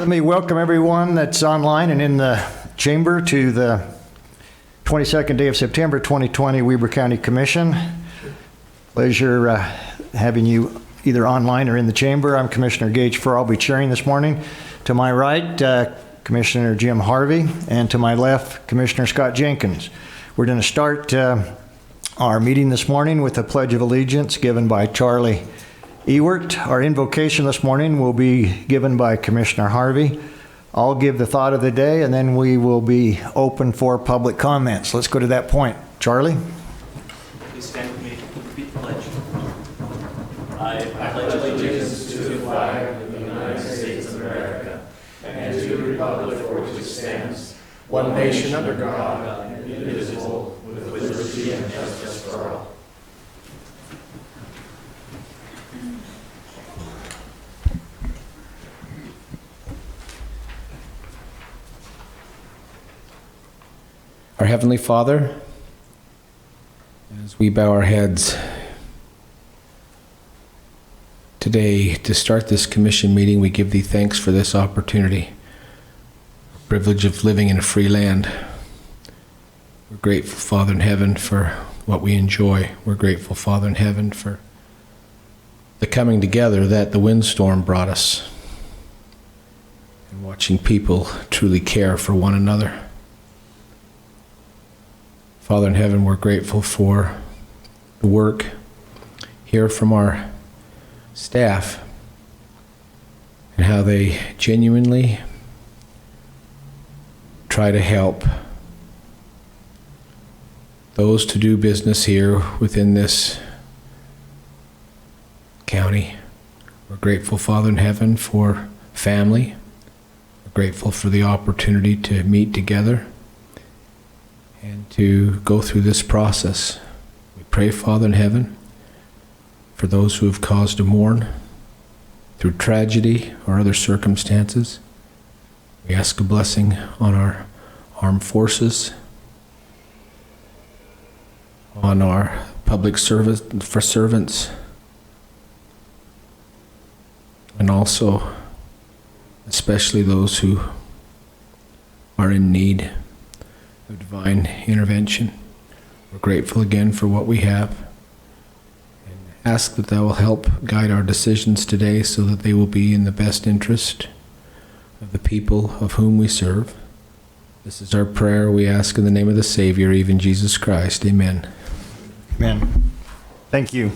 Let me welcome everyone that's online and in the chamber to the 22nd day of September 2020 Weber County Commission. Pleasure having you either online or in the chamber. I'm Commissioner Gage Furr. I'll be chairing this morning. To my right, Commissioner Jim Harvey, and to my left, Commissioner Scott Jenkins. We're going to start our meeting this morning with a Pledge of Allegiance given by Charlie Ewert. Our invocation this morning will be given by Commissioner Harvey. I'll give the thought of the day, and then we will be open for public comments. Let's go to that point. Charlie? Please stand with me and repeat the pledge. I pledge allegiance to the flag of the United States of America and to the republic for which it stands, one nation under God, indivisible, with liberty and justice for all. Our Heavenly Father, as we bow our heads today to start this commission meeting, we give Thee thanks for this opportunity, the privilege of living in a free land. We're grateful, Father in heaven, for what we enjoy. We're grateful, Father in heaven, for the coming together that the windstorm brought us and watching people truly care for one another. Father in heaven, we're grateful for the work here from our staff and how they genuinely try to help those to do business here within this county. We're grateful, Father in heaven, for family. We're grateful for the opportunity to meet together and to go through this process. We pray, Father in heaven, for those who have cause to mourn through tragedy or other circumstances. We ask a blessing on our armed forces, on our public service for servants, and also especially those who are in need of divine intervention. We're grateful again for what we have and ask that Thou will help guide our decisions today so that they will be in the best interest of the people of whom we serve. This is our prayer. We ask in the name of the Savior, even Jesus Christ. Amen. Amen. Thank you.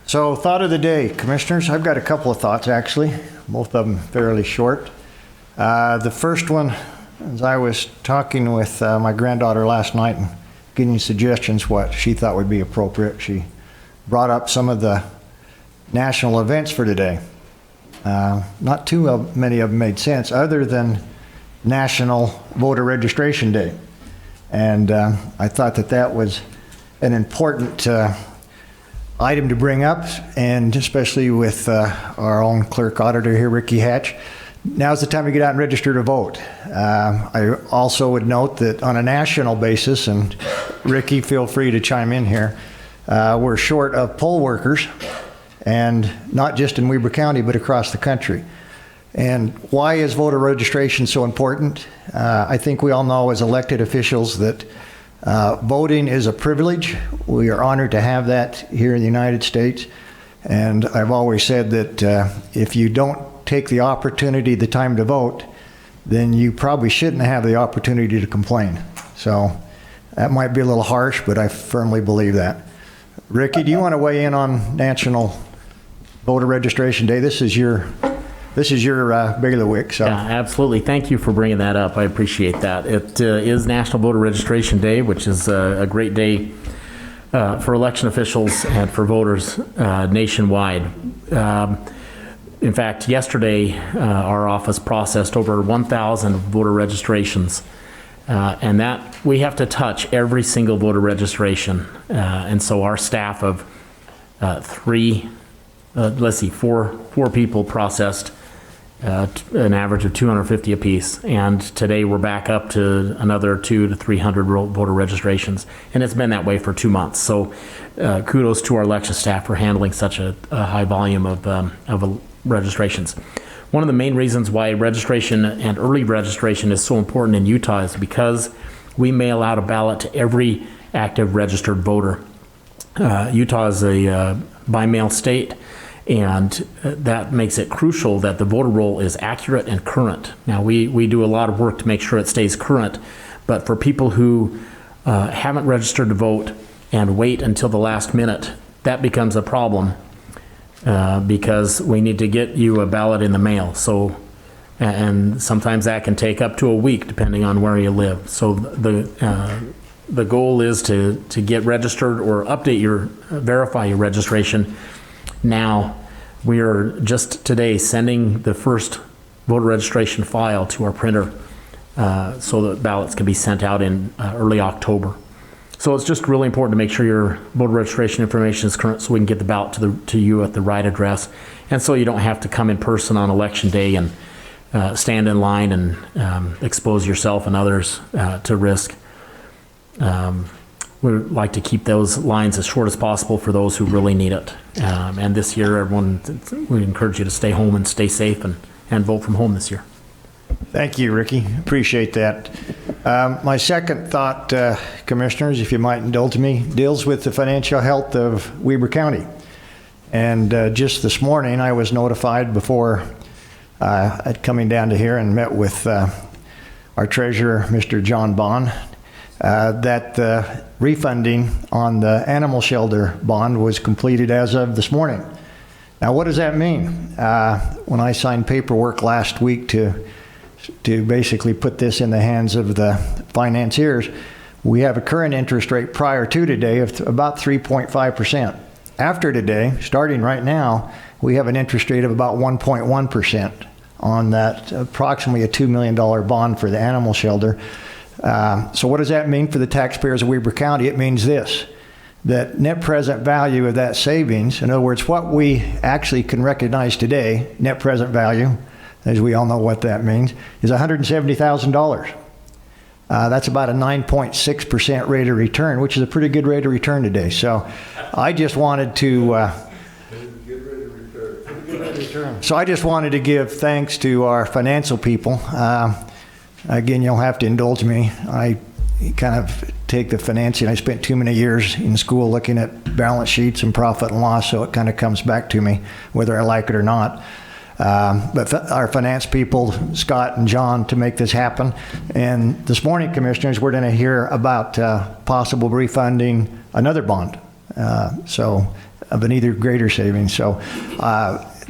So, thought of the day, Commissioners. I've got a couple of thoughts, actually, both of them fairly short. The first one, as I was talking with my granddaughter last night and getting suggestions what she thought would be appropriate, she brought up some of the national events for today. Not too many of them made sense other than National Voter Registration Day. And I thought that that was an important item to bring up, and especially with our own clerk auditor here, Ricky Hatch. Now's the time to get out and register to vote. I also would note that on a national basis, and Ricky, feel free to chime in here, we're short of poll workers, and not just in Weber County, but across the country. And why is voter registration so important? I think we all know as elected officials that voting is a privilege. We are honored to have that here in the United States. And I've always said that if you don't take the opportunity, the time to vote, then you probably shouldn't have the opportunity to complain. So that might be a little harsh, but I firmly believe that. Ricky, do you want to weigh in on National Voter Registration Day? This is your bailiwick. So. Yeah, absolutely. Thank you for bringing that up. I appreciate that. It is National Voter Registration Day, which is a great day for election officials and for voters nationwide. In fact, yesterday, our office processed over 1,000 voter registrations, and that we have to touch every single voter registration. And so our staff of four people processed an average of 250 apiece. And today we're back up to another 200 to 300 voter registrations. And it's been that way for 2 months. So kudos to our election staff for handling such a high volume of registrations. one of the main reasons why registration and early registration is so important in Utah is because we mail out a ballot to every active registered voter. Utah is a by mail state, and that makes it crucial that the voter roll is accurate and current. Now, we do a lot of work to make sure it stays current, but for people who haven't registered to vote and wait until the last minute, that becomes a problem because we need to get you a ballot in the mail. So, and sometimes that can take up to a week depending on where you live. So the goal is to get registered or verify your registration now. We are just today sending the first voter registration file to our printer so that ballots can be sent out in early October. So it's just really important to make sure your voter registration information is current so we can get the ballot to you at the right address, and so you don't have to come in person on election day and stand in line and expose yourself and others to risk. We like to keep those lines as short as possible for those who really need it. And this year, we encourage you to stay home and stay safe and vote from home this year. Thank you, Ricky. Appreciate that. My second thought, Commissioners, if you might indulge me, deals with the financial health of Weber County. And just this morning, I was notified before coming down to here and met with our treasurer, Mr. John Bond, that the refunding on the animal shelter bond was completed as of this morning. Now, what does that mean? When I signed paperwork last week to basically put this in the hands of the financiers, we have a current interest rate prior to today of about 3.5%. After today, starting right now, we have an interest rate of about 1.1% on that approximately a $2 million bond for the animal shelter. So what does that mean for the taxpayers of Weber County? It means this, that net present value of that savings, in other words, what we actually can recognize today, net present value, as we all know what that means, is $170,000. That's about a 9.6% rate of return, which is a pretty good rate of return today. So I just wanted to give thanks to our financial people. Again, you'll have to indulge me. I kind of take the financing. I spent too many years in school looking at balance sheets and profit and loss, so it kind of comes back to me whether I like it or not. But our finance people, Scott and John, to make this happen. And this morning, Commissioners, we're going to hear about possible refunding another bond, so of an either greater savings. So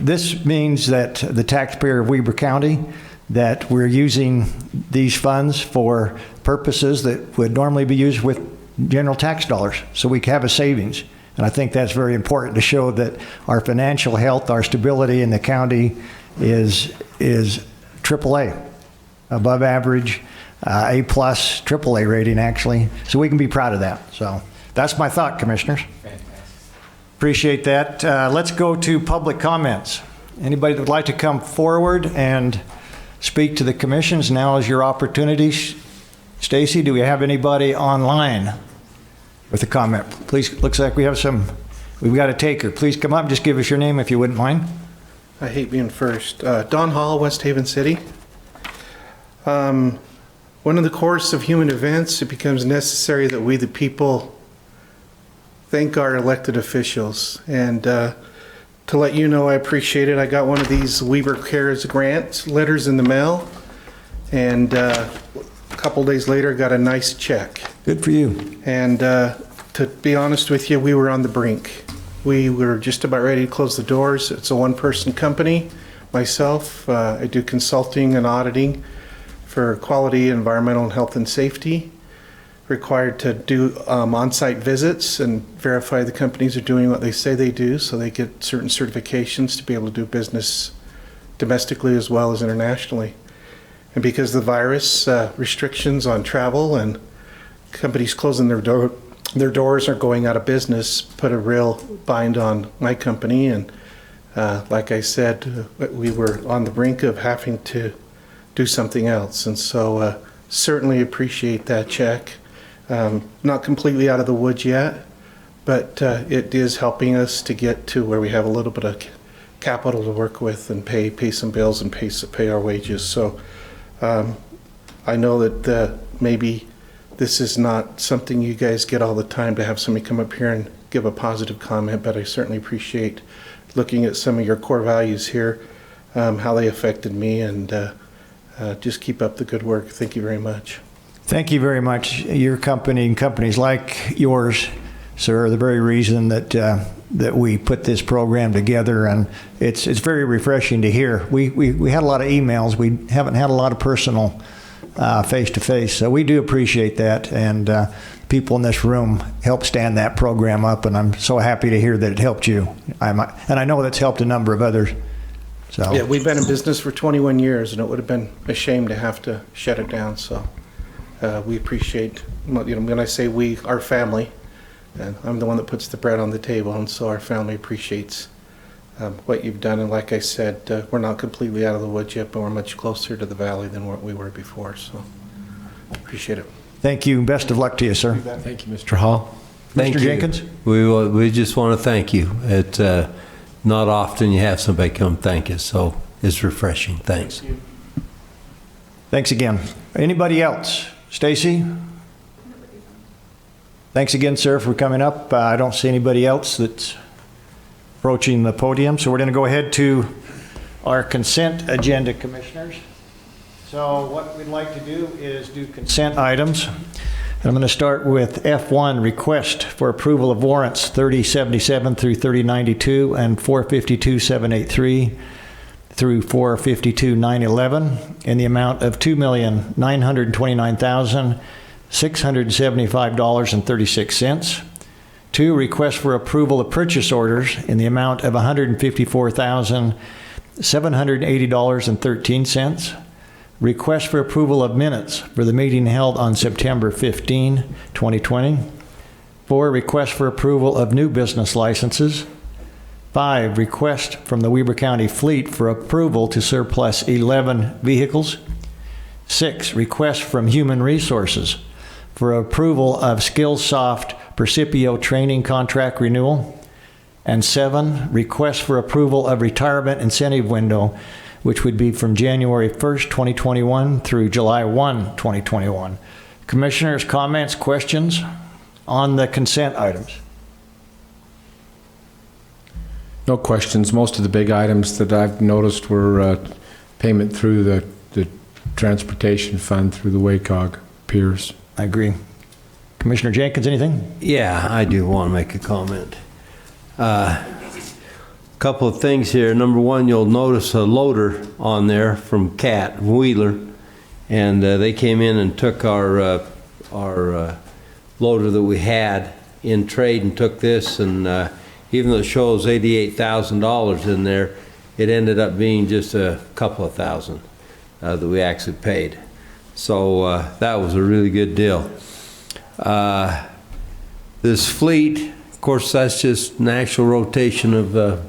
this means that the taxpayer of Weber County, that we're using these funds for purposes that would normally be used with general tax dollars, so we can have a savings. And I think that's very important to show that our financial health, our stability in the county is AAA, above average, A+, AAA rating actually. So we can be proud of that. So that's my thought, Commissioners. Appreciate that. Let's go to public comments. Anybody that would like to come forward and speak to the commissions, now is your opportunity. Stacy, do we have anybody online with a comment? Please, looks like we've got a taker. Please come up and just give us your name if you wouldn't mind. I hate being first. Don Hall, West Haven City. One of the course of human events, it becomes necessary that we, the people, thank our elected officials. And to let you know, I appreciate it. I got one of these Weber Cares grant letters in the mail, and a couple days later, got a nice check. Good for you. And to be honest with you, we were on the brink. We were just about ready to close the doors. It's a one-person company. Myself, I do consulting and auditing for quality, environmental, and health and safety. Required to do on-site visits and verify the companies are doing what they say they do, so they get certain certifications to be able to do business domestically as well as internationally. And because of the virus restrictions on travel and companies closing their doors or going out of business, put a real bind on my company. And like I said, we were on the brink of having to do something else. And so certainly appreciate that check. Not completely out of the woods yet, but it is helping us to get to where we have a little bit of capital to work with and pay some bills and pay our wages. So I know that maybe this is not something you guys get all the time, to have somebody come up here and give a positive comment, but I certainly appreciate looking at some of your core values here, how they affected me, and just keep up the good work. Thank you very much. Thank you very much. Your company and companies like yours, sir, are the very reason that that we put this program together, and it's very refreshing to hear. We had a lot of emails. We haven't had a lot of personal face-to-face, so we do appreciate that, and people in this room helped stand that program up, and I'm so happy to hear that it helped you. And I know that's helped a number of others. So Yeah, we've been in business for 21 years, and it would have been a shame to have to shut it down. So we appreciate, when I say we, our family, and I'm the one that puts the bread on the table, and so our family appreciates what you've done. And like I said, we're not completely out of the woods yet, but we're much closer to the valley than what we were before. So appreciate it. thank you. Best of luck to you, sir. Thank you, Mr. Hall. Thank Mr. you. Jenkins? We just want to thank you. It's not often you have somebody come thank us, so it's refreshing. Thanks. Thanks again. Anybody else? Stacy? Thanks again, sir, for coming up. I don't see anybody else that's approaching the podium, so we're going to go ahead to our consent agenda, commissioners. So what we'd like to do is do consent items. And I'm going to start with F1, request for approval of warrants 3077 through 3092 and 452783 through 452911 in the amount of $2,929,675.36. 2, request for approval of purchase orders in the amount of $154,780.13. Request for approval of minutes for the meeting held on September 15, 2020. 4, request for approval of new business licenses. 5, request from the Weber County Fleet for approval to surplus 11 vehicles. 6, request from Human Resources for approval of Skillsoft Percipio training contract renewal. And 7, request for approval of retirement incentive window, which would be from January 1st, 2021 through July 1, 2021. Commissioners, comments, questions on the consent items? No questions. Most of the big items that I've noticed were payment through the transportation fund through the WACOG piers. I agree. Commissioner Jenkins, anything? Yeah, I do want to make a comment. Couple of things here. Number one, you'll notice a loader on there from Cat Wheeler, and they came in and took our loader that we had in trade and took this, and even though it shows $88,000 in there, it ended up being just a couple of thousand that we actually paid. So that was a really good deal. This fleet, of course, that's just natural rotation of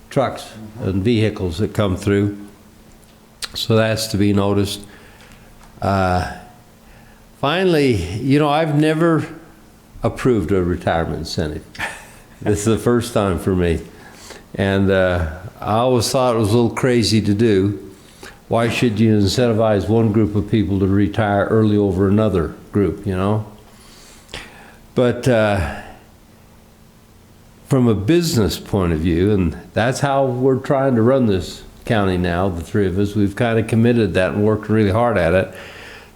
trucks and vehicles that come through. So that's to be noticed. Finally, I've never approved a retirement incentive. This is the first time for me. And I always thought it was a little crazy to do. Why should you incentivize one group of people to retire early over another group, But from a business point of view, and that's how we're trying to run this county now, the three of us, we've kind of committed that and worked really hard at it.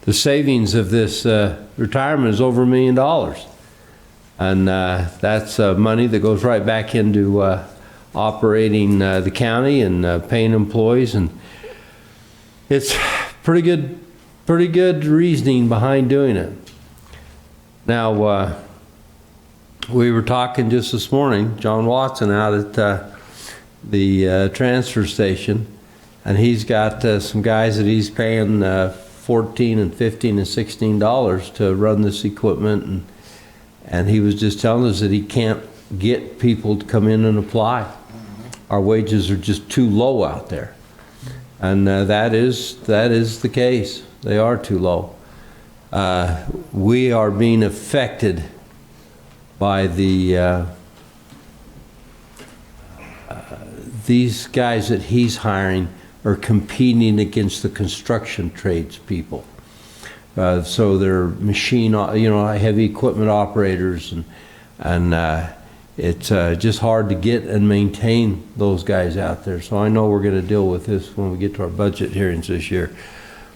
The savings of this retirement is over $1 million. And that's money that goes right back into operating the county and paying employees. And it's pretty good reasoning behind doing it. Now, we were talking just this morning, John Watson out at the transfer station, and he's got some guys that he's paying $14 and $15 and $16 to run this equipment, and he was just telling us that he can't get people to come in and apply. Our wages are just too low out there, and that is the case. They are too low. We are being affected by the these guys that he's hiring are competing against the construction trades people. So they're machine, heavy equipment operators, and it's just hard to get and maintain those guys out there. So I know we're going to deal with this when we get to our budget hearings this year.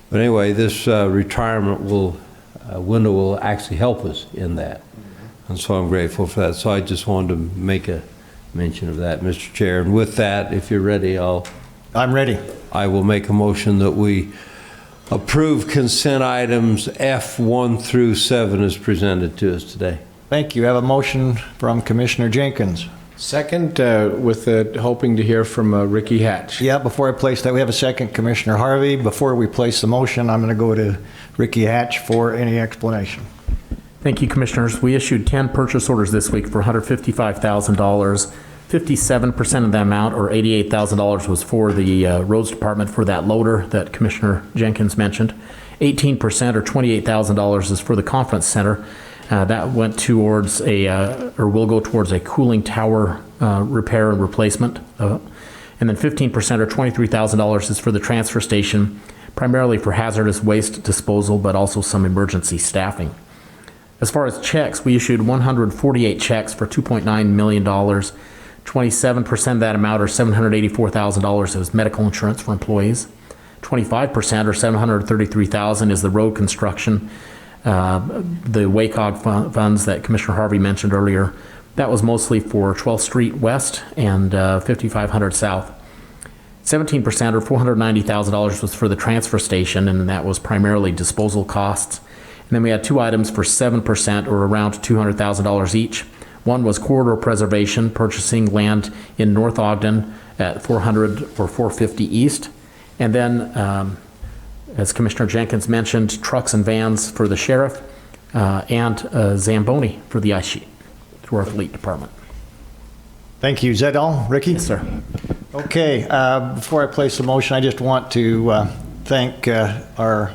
But anyway, this retirement window will actually help us in that. And so I'm grateful for that. So I just wanted to make a mention of that, Mr. Chair. And with that, if you're ready, I'm ready. I will make a motion that we approve consent items F1 through 7 as presented to us today. Thank you. I have a motion from Commissioner Jenkins. Second, with hoping to hear from Ricky Hatch. Yeah, before I place that, we have a second, Commissioner Harvey. Before we place the motion, I'm going to go to Ricky Hatch for any explanation. Thank you, Commissioners. We issued 10 purchase orders this week for $155,000. 57% of that amount, or $88,000, was for the roads department for that loader that Commissioner Jenkins mentioned. 18%, or $28,000, is for the conference center. That went towards will go towards a cooling tower repair and replacement. And then 15%, or $23,000, is for the transfer station, primarily for hazardous waste disposal, but also some emergency staffing. As far as checks, we issued 148 checks for $2.9 million. 27% of that amount, or $784,000, is medical insurance for employees. 25%, or $733,000, is the road construction, the WACOG funds that Commissioner Harvey mentioned earlier. That was mostly for 12th Street West and 5500 South. 17%, or $490,000, was for the transfer station, and that was primarily disposal costs. And then we had 2 items for 7%, or around $200,000 each. One was corridor preservation, purchasing land in North Ogden at 400 or 450 East. And then, as Commissioner Jenkins mentioned, trucks and vans for the sheriff and Zamboni for the ice sheet through our fleet department. Thank you. Is that all, Ricky? Yes, sir. Okay, before I place the motion, I just want to thank our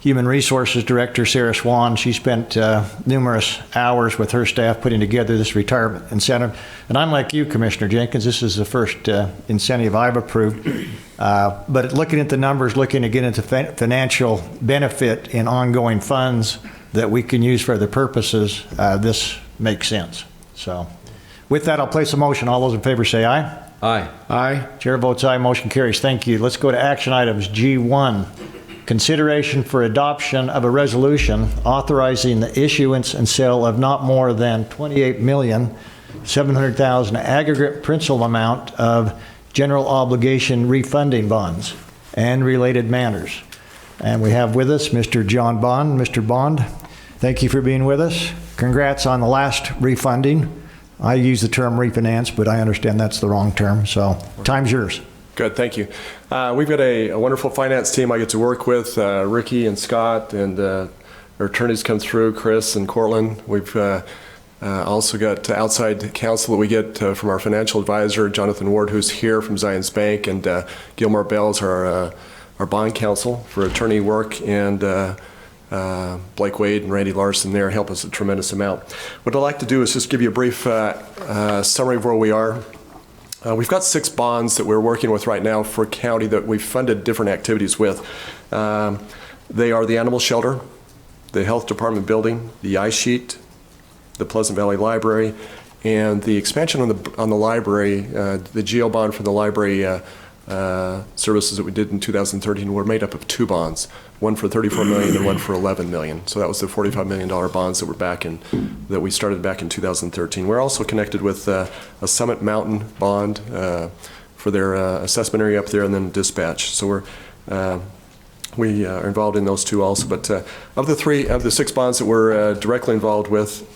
Human Resources Director, Sarah Swan. She spent numerous hours with her staff putting together this retirement incentive. And I'm like you, Commissioner Jenkins, this is the first incentive I've approved. But looking at the numbers, looking again at the financial benefit in ongoing funds that we can use for other purposes, this makes sense. So with that, I'll place a motion. All those in favor say aye. Aye. Aye. Chair votes aye, motion carries. Thank you. Let's go to action items G1. Consideration for adoption of a resolution authorizing the issuance and sale of not more than $28,700,000 aggregate principal amount of general obligation refunding bonds and related matters. And we have with us Mr. John Bond. Mr. Bond, thank you for being with us. Congrats on the last refunding. I use the term refinance, but I understand that's the wrong term, so time's yours. Good, thank you. We've got a wonderful finance team I get to work with, Ricky and Scott, and our attorneys come through, Chris and Cortland. We've also got outside counsel that we get from our financial advisor, Jonathan Ward, who's here from Zions Bank, and Gilmore Bell's our bond counsel for attorney work, and Blake Wade and Randy Larson there help us a tremendous amount. What I'd like to do is just give you a brief summary of where we are. We've got 6 bonds that we're working with right now for county that we've funded different activities with. They are the animal shelter, the health department building, the ice sheet, the Pleasant Valley Library, and the expansion on the library, the GO bond for the library services that we did in 2013 were made up of 2 bonds, one for $34 million and one for $11 million. So that was the $45 million bonds that we started back in 2013. We're also connected with a Summit Mountain bond for their assessment area up there, and then dispatch. So we are involved in those 2 also. But of the 6 bonds that we're directly involved with,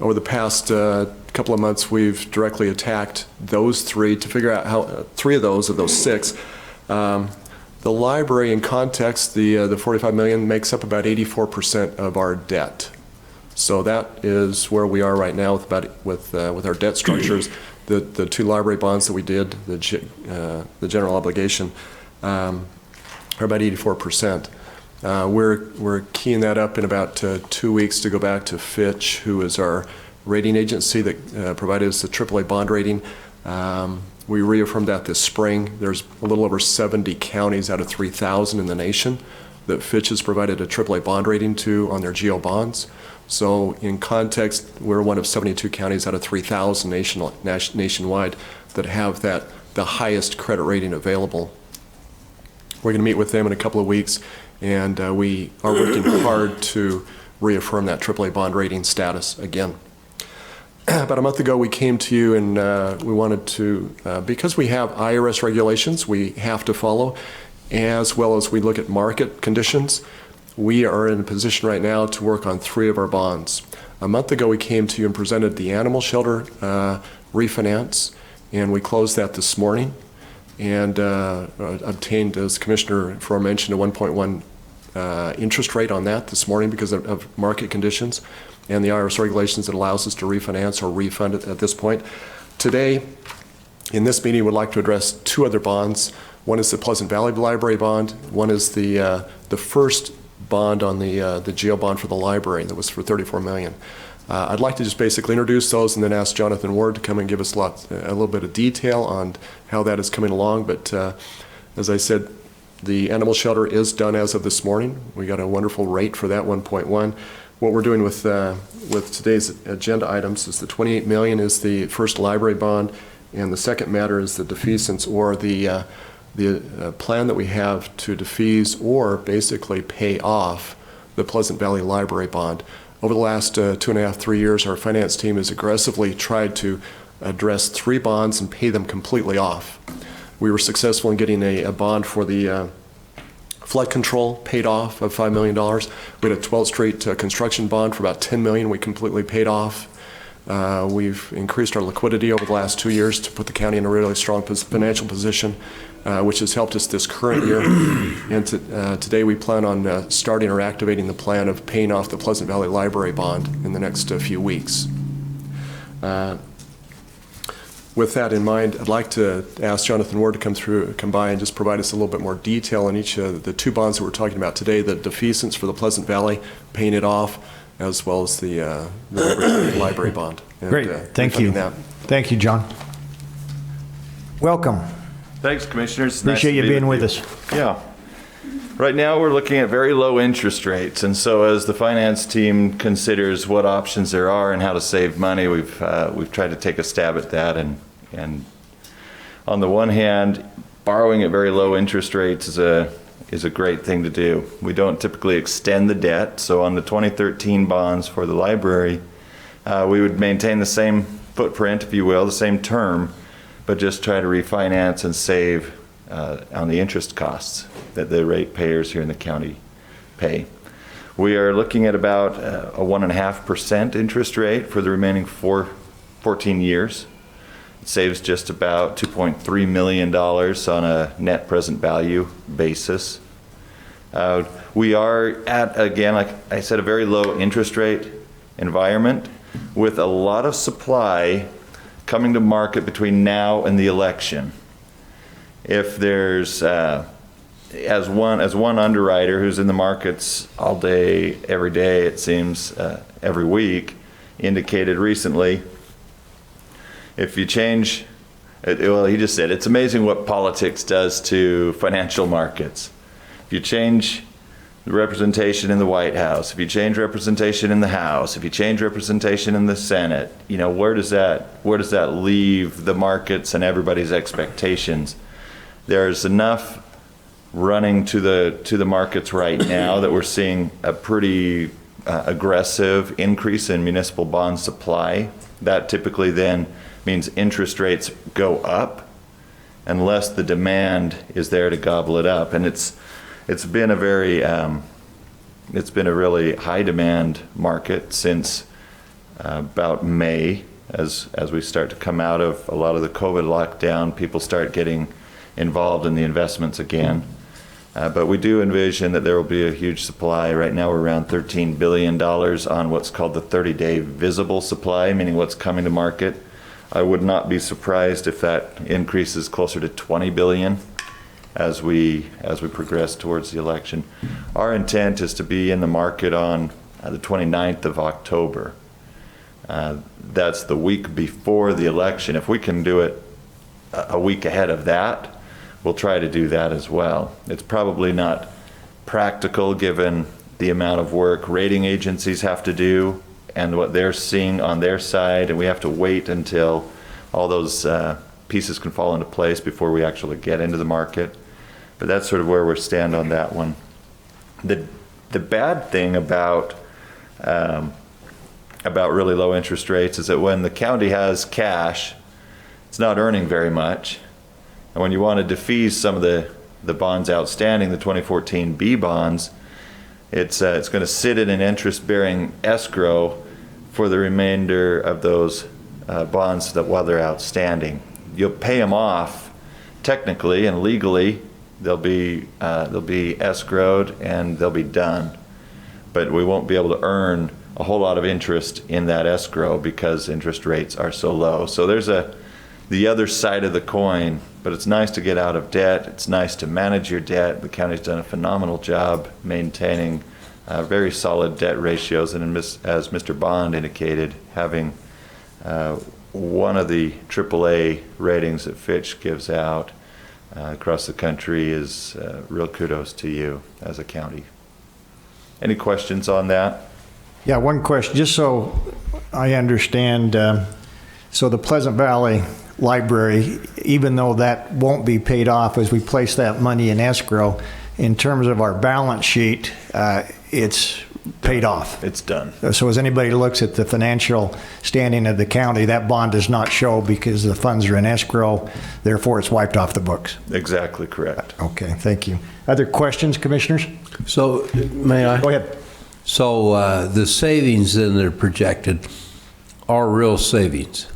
over the past couple of months, we've directly attacked those 3 to figure out how 3 of those 6. The library, in context, the $45 million makes up about 84% of our debt. So that is where we are right now with our debt structures. The 2 library bonds that we did, the general obligation, are about 84%. We're keying that up in about 2 weeks to go back to Fitch, who is our rating agency that provided us the AAA bond rating. We reaffirmed that this spring. There's a little over 70 counties out of 3,000 in the nation that Fitch has provided a AAA bond rating to on their GO bonds. So in context, we're one of 72 counties out of 3,000 nationwide that have the highest credit rating available. We're going to meet with them in a couple of weeks, and we are working hard to reaffirm that AAA bond rating status again. About a month ago, we came to you and we wanted to, because we have IRS regulations we have to follow, as well as we look at market conditions, we are in a position right now to work on 3 of our bonds. A month ago, we came to you and presented the animal shelter refinance, and we closed that this morning and obtained, as Commissioner Farrar mentioned, a 1.1 interest rate on that this morning because of market conditions and the IRS regulations that allows us to refinance or refund it at this point. Today, in this meeting, we'd like to address 2 other bonds. One is the Pleasant Valley Library bond. One is the first bond on the GO bond for the library that was for $34 million. I'd like to just basically introduce those and then ask Jonathan Ward to come and give us a little bit of detail on how that is coming along. But as I said, the animal shelter is done as of this morning. We got a wonderful rate for that, 1.1. What we're doing with today's agenda items is the $28 million is the first library bond, and the second matter is the defeasance, or the plan that we have to defease or basically pay off the Pleasant Valley Library bond. Over the last 2.5, 3 years, our finance team has aggressively tried to address 3 bonds and pay them completely off. We were successful in getting a bond for the flood control paid off of $5 million. We had a 12th Street construction bond for about $10 million we completely paid off. We've increased our liquidity over the last 2 years to put the county in a really strong financial position, which has helped us this current year. And today we plan on starting or activating the plan of paying off the Pleasant Valley Library bond in the next few weeks. With that in mind, I'd like to ask Jonathan Ward to come by and just provide us a little bit more detail on each of the 2 bonds that we're talking about today, the defeasance for the Pleasant Valley, paying it off, as well as the library bond. And, Great, thank you. That. Thank you, John. Welcome. Thanks, Commissioners. Appreciate you being with us. Yeah. Right now, we're looking at very low interest rates, and so as the finance team considers what options there are and how to save money, we've tried to take a stab at that. And on the one hand, borrowing at very low interest rates is a great thing to do. We don't typically extend the debt, so on the 2013 bonds for the library, we would maintain the same footprint, if you will, the same term, but just try to refinance and save on the interest costs that the ratepayers here in the county pay. We are looking at about a 1.5% interest rate for the remaining 14 years. It saves just about $2.3 million on a net present value basis. We are at, again, like I said, a very low interest rate environment with a lot of supply coming to market between now and the election. If there's, as one underwriter who's in the markets all day, every day, it seems, every week, indicated recently, if you change, well, he just said, it's amazing what politics does to financial markets. If you change the representation in the White House, if you change representation in the House, if you change representation in the Senate, you know, where does that leave the markets and everybody's expectations? There's enough running to the markets right now that we're seeing a pretty aggressive increase in municipal bond supply. That typically then means interest rates go up unless the demand is there to gobble it up. And it's been a very it's been a really high demand market since about May, as we start to come out of a lot of the COVID lockdown. People start getting involved in the investments again. But we do envision that there will be a huge supply. Right now we're around $13 billion on what's called the 30-day visible supply, meaning what's coming to market. I would not be surprised if that increases closer to 20 billion as we progress towards the election. Our intent is to be in the market on the 29th of October. That's the week before the election. If we can do it a week ahead of that, we'll try to do that as well. It's probably not practical given the amount of work rating agencies have to do and what they're seeing on their side, and we have to wait until all those pieces can fall into place before we actually get into the market. But that's sort of where we stand on that one. The bad thing about really low interest rates is that when the county has cash, it's not earning very much. And when you want to defease some of the bonds outstanding, the 2014 B bonds, it's going to sit in an interest-bearing escrow for the remainder of those bonds that while they're outstanding. You'll pay them off technically and legally. They'll be escrowed and they'll be done. But we won't be able to earn a whole lot of interest in that escrow because interest rates are so low. So there's the other side of the coin, but it's nice to get out of debt. It's nice to manage your debt. The county's done a phenomenal job maintaining very solid debt ratios, and as Mr. Bond indicated, having one of the AAA ratings that Fitch gives out across the country is real kudos to you as a county. Any questions on that? Yeah, one question, just so I understand. So the Pleasant Valley Library, even though that won't be paid off as we place that money in escrow, in terms of our balance sheet, it's paid off. It's done. So as anybody looks at the financial standing of the county, that bond does not show because the funds are in escrow, therefore it's wiped off the books. Exactly correct. Okay, thank you. Other questions, commissioners? So, may I? Go ahead. So the savings then that are projected are real savings?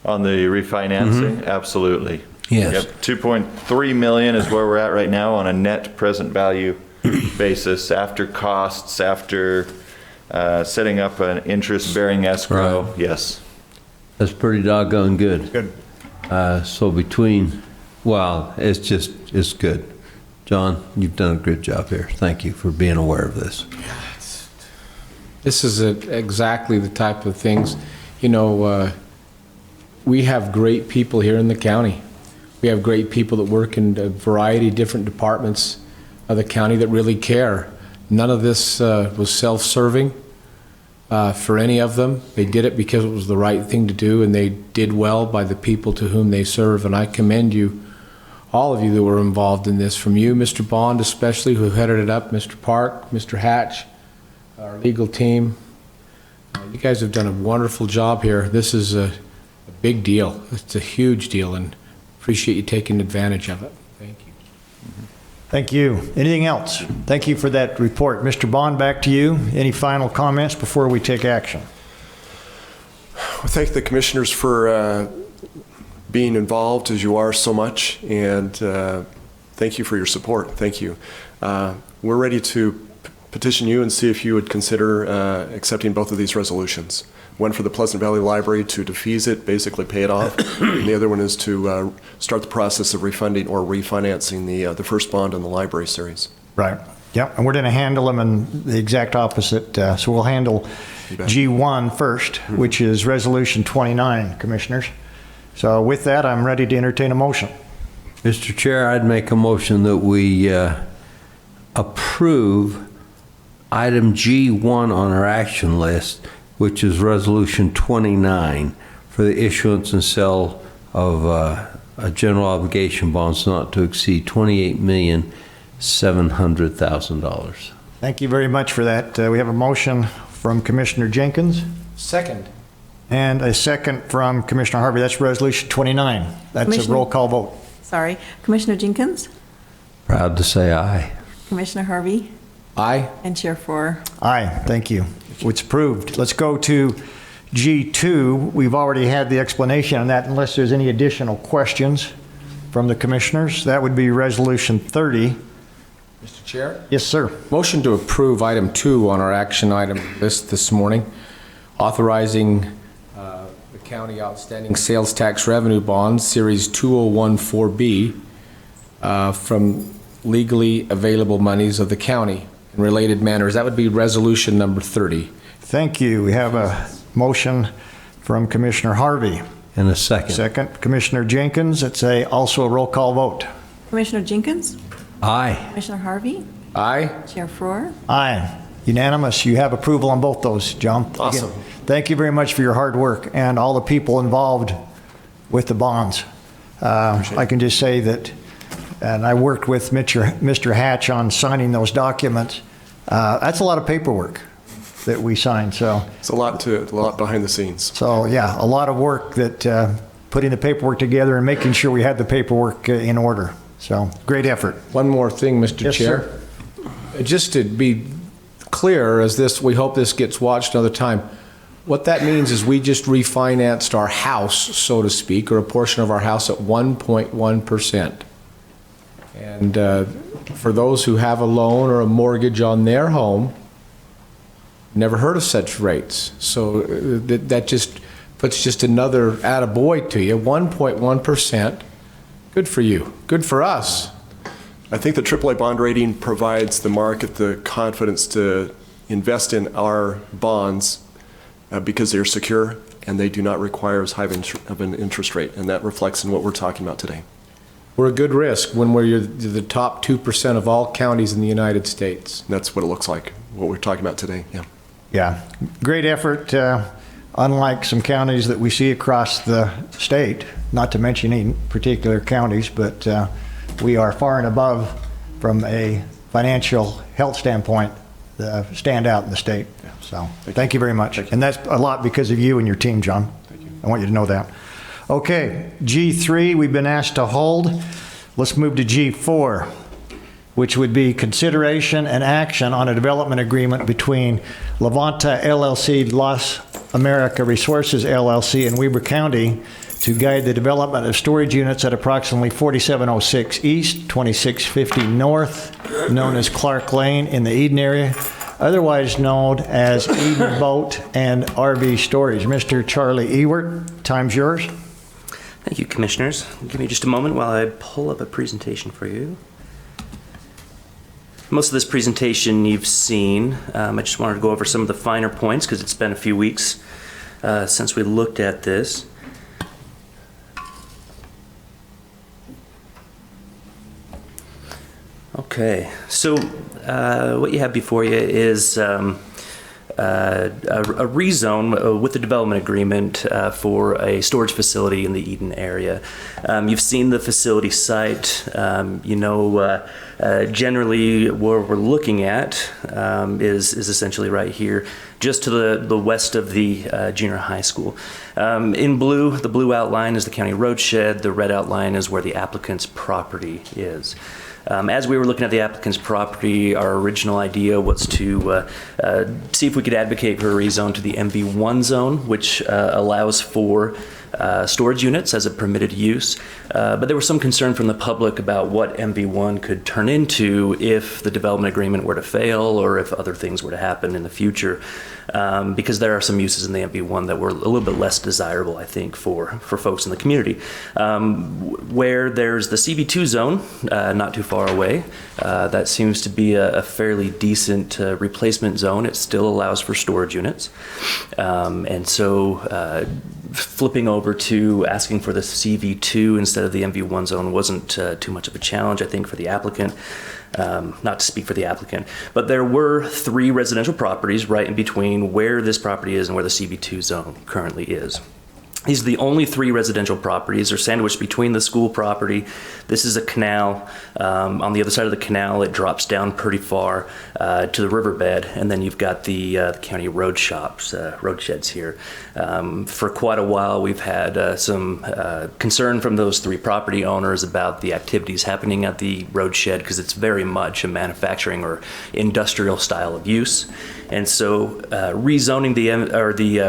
On the refinancing, absolutely. Yes. Yep, 2.3 million is where we're at right now on a net present value basis after costs, after setting up an interest-bearing escrow. Right. Yes. That's pretty doggone good. Good. So it's good. John, you've done a good job here. Thank you for being aware of this. This is exactly the type of things, we have great people here in the county. We have great people that work in a variety of different departments of the county that really care. None of this was self-serving for any of them. They did it because it was the right thing to do, and they did well by the people to whom they serve. And I commend you, all of you that were involved in this, from you, Mr. Bond especially, who headed it up, Mr. Park, Mr. Hatch, our legal team. You guys have done a wonderful job here. This is a big deal. It's a huge deal, and appreciate you taking advantage of it. Thank you. Thank you. Anything else? Thank you for that report. Mr. Bond, back to you. Any final comments before we take action? Well, thank the commissioners for being involved as you are so much, and thank you for your support. Thank you. We're ready to petition you and see if you would consider accepting both of these resolutions. One for the Pleasant Valley Library to defease it, basically pay it off, and the other one is to start the process of refunding or refinancing the first bond in the library series. Right. Yep. And we're going to handle them in the exact opposite. So we'll handle G1 first, which is Resolution 29, Commissioners. So with that, I'm ready to entertain a motion. Mr. Chair, I'd make a motion that we approve item G1 on our action list, which is Resolution 29 for the issuance and sale of a general obligation bonds not to exceed $28,700,000. Thank you very much for that. We have a motion from Commissioner Jenkins Second. and a second from Commissioner Harvey. That's Resolution 29. That's a Commissioner- roll call vote. Sorry. Commissioner Jenkins, Proud to say aye. Commissioner Harvey, Aye. and Chair Four. Aye, thank you. It's approved. Let's go to G2. We've already had the explanation on that unless there's any additional questions from the commissioners. That would be Resolution 30. Mr. Chair? Yes, sir. Motion to approve item 2 on our action item list this morning, authorizing the county outstanding sales tax revenue bonds, Series 2014B, from legally available monies of the county in related manners. That would be resolution number 30. Thank you. We have a motion from Commissioner Harvey. And a second. Second, Commissioner Jenkins. It's also a roll call vote. Commissioner Jenkins? Aye. Commissioner Harvey? Aye. Chair Faure? Aye. Unanimous. You have approval on both those, John. Awesome. Again, thank you very much for your hard work and all the people involved with the bonds. I can just say that, and I worked with Mr. Hatch on signing those documents. That's a lot of paperwork that we signed, so. It's a lot behind the scenes. So, yeah, a lot of work that, putting the paperwork together and making sure we had the paperwork in order. So, great effort. One more thing, Mr. Yes, Chair. Just to be clear, we hope this gets watched another time. What that means is we just refinanced our house, so to speak, or a portion of our house at 1.1%. And for those who have a loan or a mortgage on their home, never heard of such rates. So that just puts just another attaboy to you. 1.1%. Good for you. Good for us. I think the AAA bond rating provides the market the confidence to invest in our bonds because they're secure and they do not require as high of an interest rate. And that reflects in what we're talking about today. We're a good risk when you're the top 2% of all counties in the United States. And that's what it looks like, what we're talking about today. Yeah. Yeah, great effort. Unlike some counties that we see across the state, not to mention any particular counties, but we are far and above from a financial health standpoint, stand out in the state. So thank you very much. And that's a lot because of you and your team, John. Thank you. I want you to know that. Okay, G3, we've been asked to hold. Let's move to G4, which would be consideration and action on a development agreement between Levanta LLC, Los America Resources LLC, and Weber County to guide the development of storage units at approximately 4706 East, 2650 North, known as Clark Lane in the Eden area, otherwise known as Eden Boat and RV Storage. Mr. Charlie Ewert, time's yours. Thank you, Commissioners. Give me just a moment while I pull up a presentation for you. Most of this presentation you've seen. I just wanted to go over some of the finer points because it's been a few weeks since we looked at this. Okay, so what you have before you is a rezone with the development agreement for a storage facility in the Eden area. You've seen the facility site. Generally where we're looking at is essentially right here, just to the west of the junior high school. In blue, the blue outline is the county road shed. The red outline is where the applicant's property is. As we were looking at the applicant's property, our original idea was to see if we could advocate for a rezone to the MV1 zone, which allows for storage units as a permitted use. But there was some concern from the public about what MV1 could turn into if the development agreement were to fail or if other things were to happen in the future. Because there are some uses in the MV1 that were a little bit less desirable, I think, for folks in the community. Where there's the CV2 zone, not too far away, that seems to be a fairly decent replacement zone. It still allows for storage units. And so flipping over to asking for the CV2 instead of the MV1 zone wasn't too much of a challenge, I think, for the applicant. Not to speak for the applicant, but there were 3 residential properties right in between where this property is and where the CV2 zone currently is. These are the only 3 residential properties. They're sandwiched between the school property. This is a canal. On the other side of the canal, it drops down pretty far to the riverbed, and then you've got the county road shops, road sheds here. For quite a while, we've had some concern from those 3 property owners about the activities happening at the road shed because it's very much a manufacturing or industrial style of use. And so rezoning the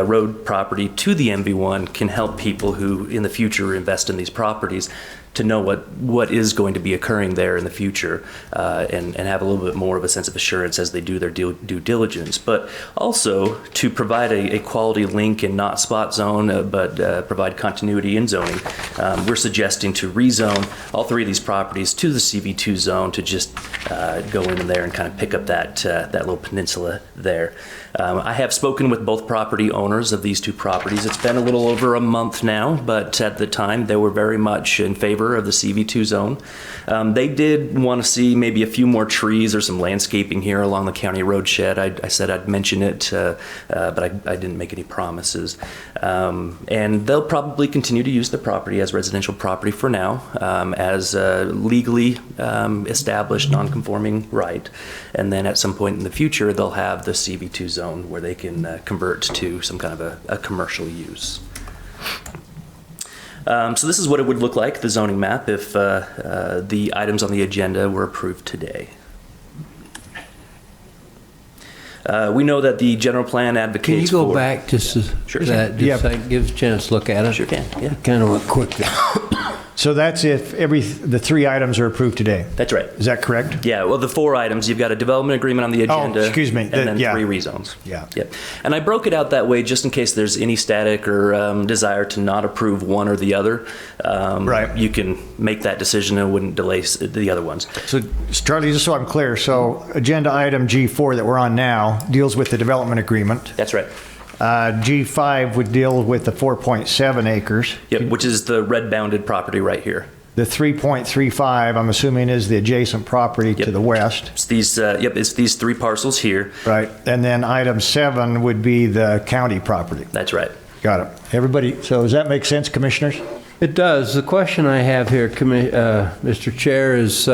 road property to the MV1 can help people who in the future invest in these properties to know what is going to be occurring there in the future and have a little bit more of a sense of assurance as they do their due diligence. But also to provide a quality link and not spot zone, but provide continuity in zoning. We're suggesting to rezone all 3 of these properties to the CV2 zone to just go in there and kind of pick up that little peninsula there. I have spoken with both property owners of these two properties. It's been a little over a month now, but at the time they were very much in favor of the CV2 zone. They did want to see maybe a few more trees or some landscaping here along the county road shed. I said I'd mention it, but I didn't make any promises. And they'll probably continue to use the property as residential property for now, as legally established non-conforming right. And then at some point in the future, they'll have the CV2 zone where they can convert to some kind of a commercial use. So this is what it would look like, the zoning map, if the items on the agenda were approved today. We know that the general plan advocates Can you go for- back just to Sure. that, just Yeah. so I can give us a chance to look at it? Sure can, yeah. Kind of went quick there. So that's if the 3 items are approved today. That's right. Is that correct? Yeah, well, the 4 items, you've got a development agreement on the agenda. excuse me, And the- then yeah. 3 rezones. Yeah. Yep. And I broke it out that way just in case there's any static or desire to not approve one or the other. Right. You can make that decision and it wouldn't delay the other ones. So Charlie, just so I'm clear, so agenda item G4 that we're on now deals with the development agreement. That's right. G5 would deal with the 4.7 acres. Yep, which is the red bounded property right here. The 3.35, I'm assuming, is the adjacent property to Yep. the west, It's these, it's these 3 parcels here. right? And then item 7 would be the county property. That's right. Got it. Everybody, so does that make sense, commissioners? It does. The question I have here, Mr. Chair, is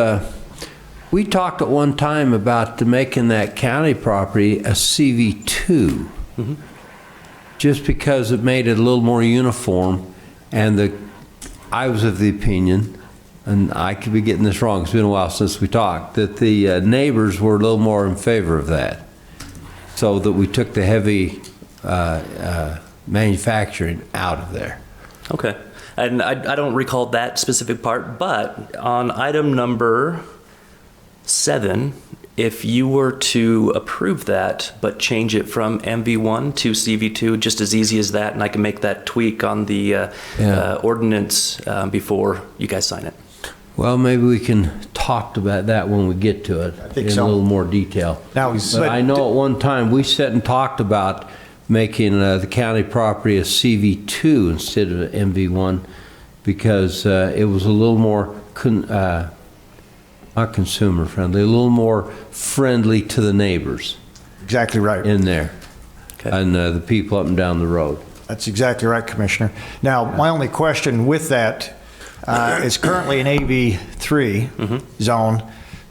we talked at one time about making that county property a CV2, just because it made it a little more uniform, and I was of the opinion, and I could be getting this wrong, it's been a while since we talked, that the neighbors were a little more in favor of that, so that we took the heavy manufacturing out of there. Okay. And I don't recall that specific part, but on item number 7, if you were to approve that, but change it from MV1 to CV2, just as easy as that, and I can make that tweak on the ordinance before you guys sign it. Well, maybe we can talk about that when we get to it think in so. a little more detail. Now, But I know at one time we sat and talked about making the county property a CV2 instead of MV1 because it was a little more, not consumer friendly, a little more friendly to the neighbors Exactly right. in there Okay. and the people up and down the road. That's exactly right, Commissioner. Now, my only question with that, it's currently an AV3 zone,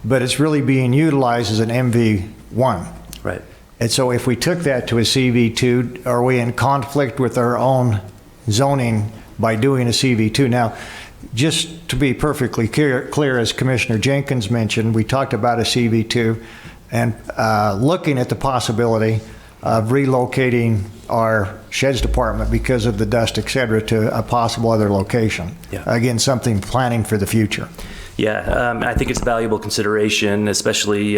but it's really being utilized as an MV1. Right. And so if we took that to a CV2, are we in conflict with our own zoning by doing a CV2? Now, just to be perfectly clear, as Commissioner Jenkins mentioned, we talked about a CV2 and looking at the possibility of relocating our sheds department because of the dust, et cetera, to a possible other location. Yeah. Again, something planning for the future. Yeah, I think it's a valuable consideration, especially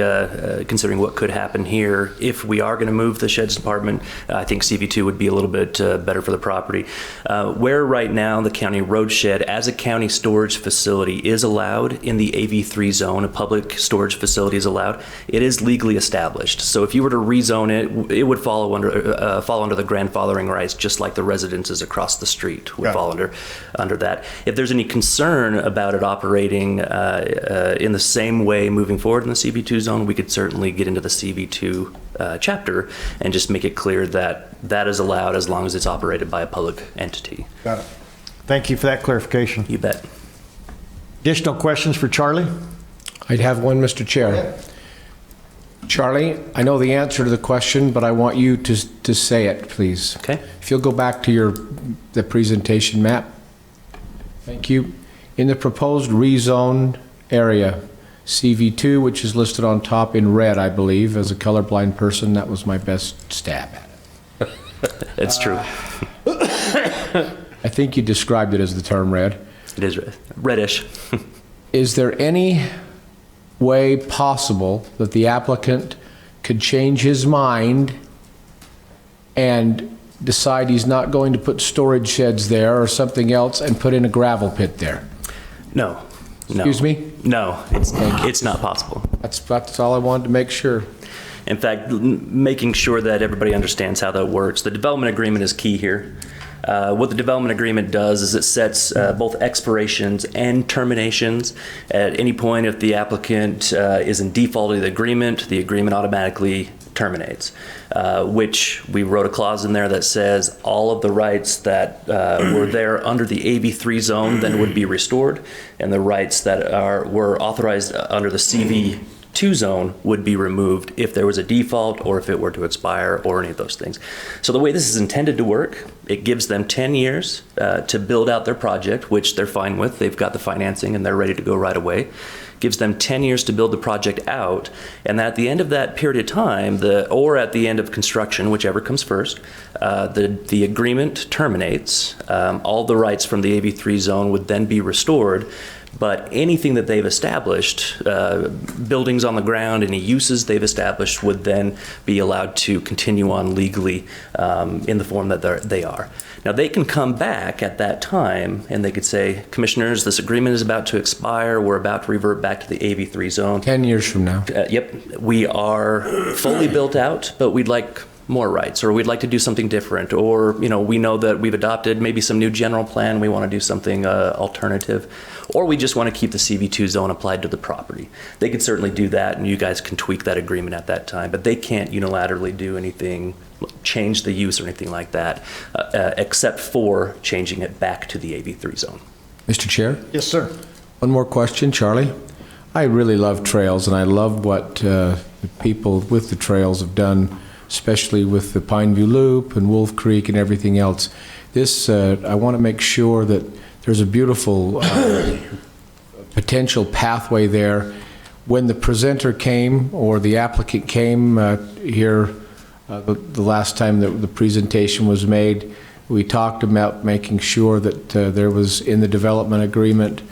considering what could happen here. If we are going to move the sheds department, I think CV2 would be a little bit better for the property. Where right now the county road shed as a county storage facility is allowed in the AV3 zone, a public storage facility is allowed, it is legally established. So if you were to rezone it, it would fall under the grandfathering rights, just like the residences across the street would fall under that. If there's any concern about it operating in the same way moving forward in the CV2 zone, we could certainly get into the CV2 chapter and just make it clear that that is allowed as long as it's operated by a public entity. Got it. Thank you for that clarification. You bet. Additional questions for Charlie? I'd have one, Mr. Chair. Charlie, I know the answer to the question, but I want you to say it, please. Okay. If you'll go back to the presentation map. Thank you. In the proposed rezoned area, CV2, which is listed on top in red, I believe, as a colorblind person, that was my best stab at it. It's true. I think you described it as the term red. It is reddish. Is there any way possible that the applicant could change his mind and decide he's not going to put storage sheds there or something else and put in a gravel pit there? No. No. Excuse me? No, it's not possible. That's all I wanted to make sure. In fact, making sure that everybody understands how that works. The development agreement is key here. What the development agreement does is it sets both expirations and terminations. At any point, if the applicant is in default of the agreement automatically terminates, which we wrote a clause in there that says all of the rights that were there under the AB3 zone then would be restored, and the rights that were authorized under the CV2 zone would be removed if there was a default or if it were to expire or any of those things. So the way this is intended to work, it gives them 10 years to build out their project, which they're fine with. They've got the financing and they're ready to go right away. Gives them 10 years to build the project out, and at the end of that period of time, or at the end of construction, whichever comes first, the agreement terminates. All the rights from the AB3 zone would then be restored, but anything that they've established, buildings on the ground, any uses they've established would then be allowed to continue on legally in the form that they are. Now, they can come back at that time and they could say, Commissioners, this agreement is about to expire. We're about to revert back to the AB3 zone. 10 years from now. Yep, we are fully built out, but we'd like more rights, or we'd like to do something different, or we know that we've adopted maybe some new general plan, we want to do something alternative, or we just want to keep the CV2 zone applied to the property. They could certainly do that, and you guys can tweak that agreement at that time, but they can't unilaterally do anything, change the use or anything like that, except for changing it back to the AB3 zone. Mr. Chair? Yes, sir. One more question, Charlie. I really love trails, and I love what the people with the trails have done, especially with the Pineview Loop and Wolf Creek and everything else. This, I want to make sure that there's a beautiful potential pathway there. When the presenter came, or the applicant came here the last time that the presentation was made, we talked about making sure that there was in the development agreement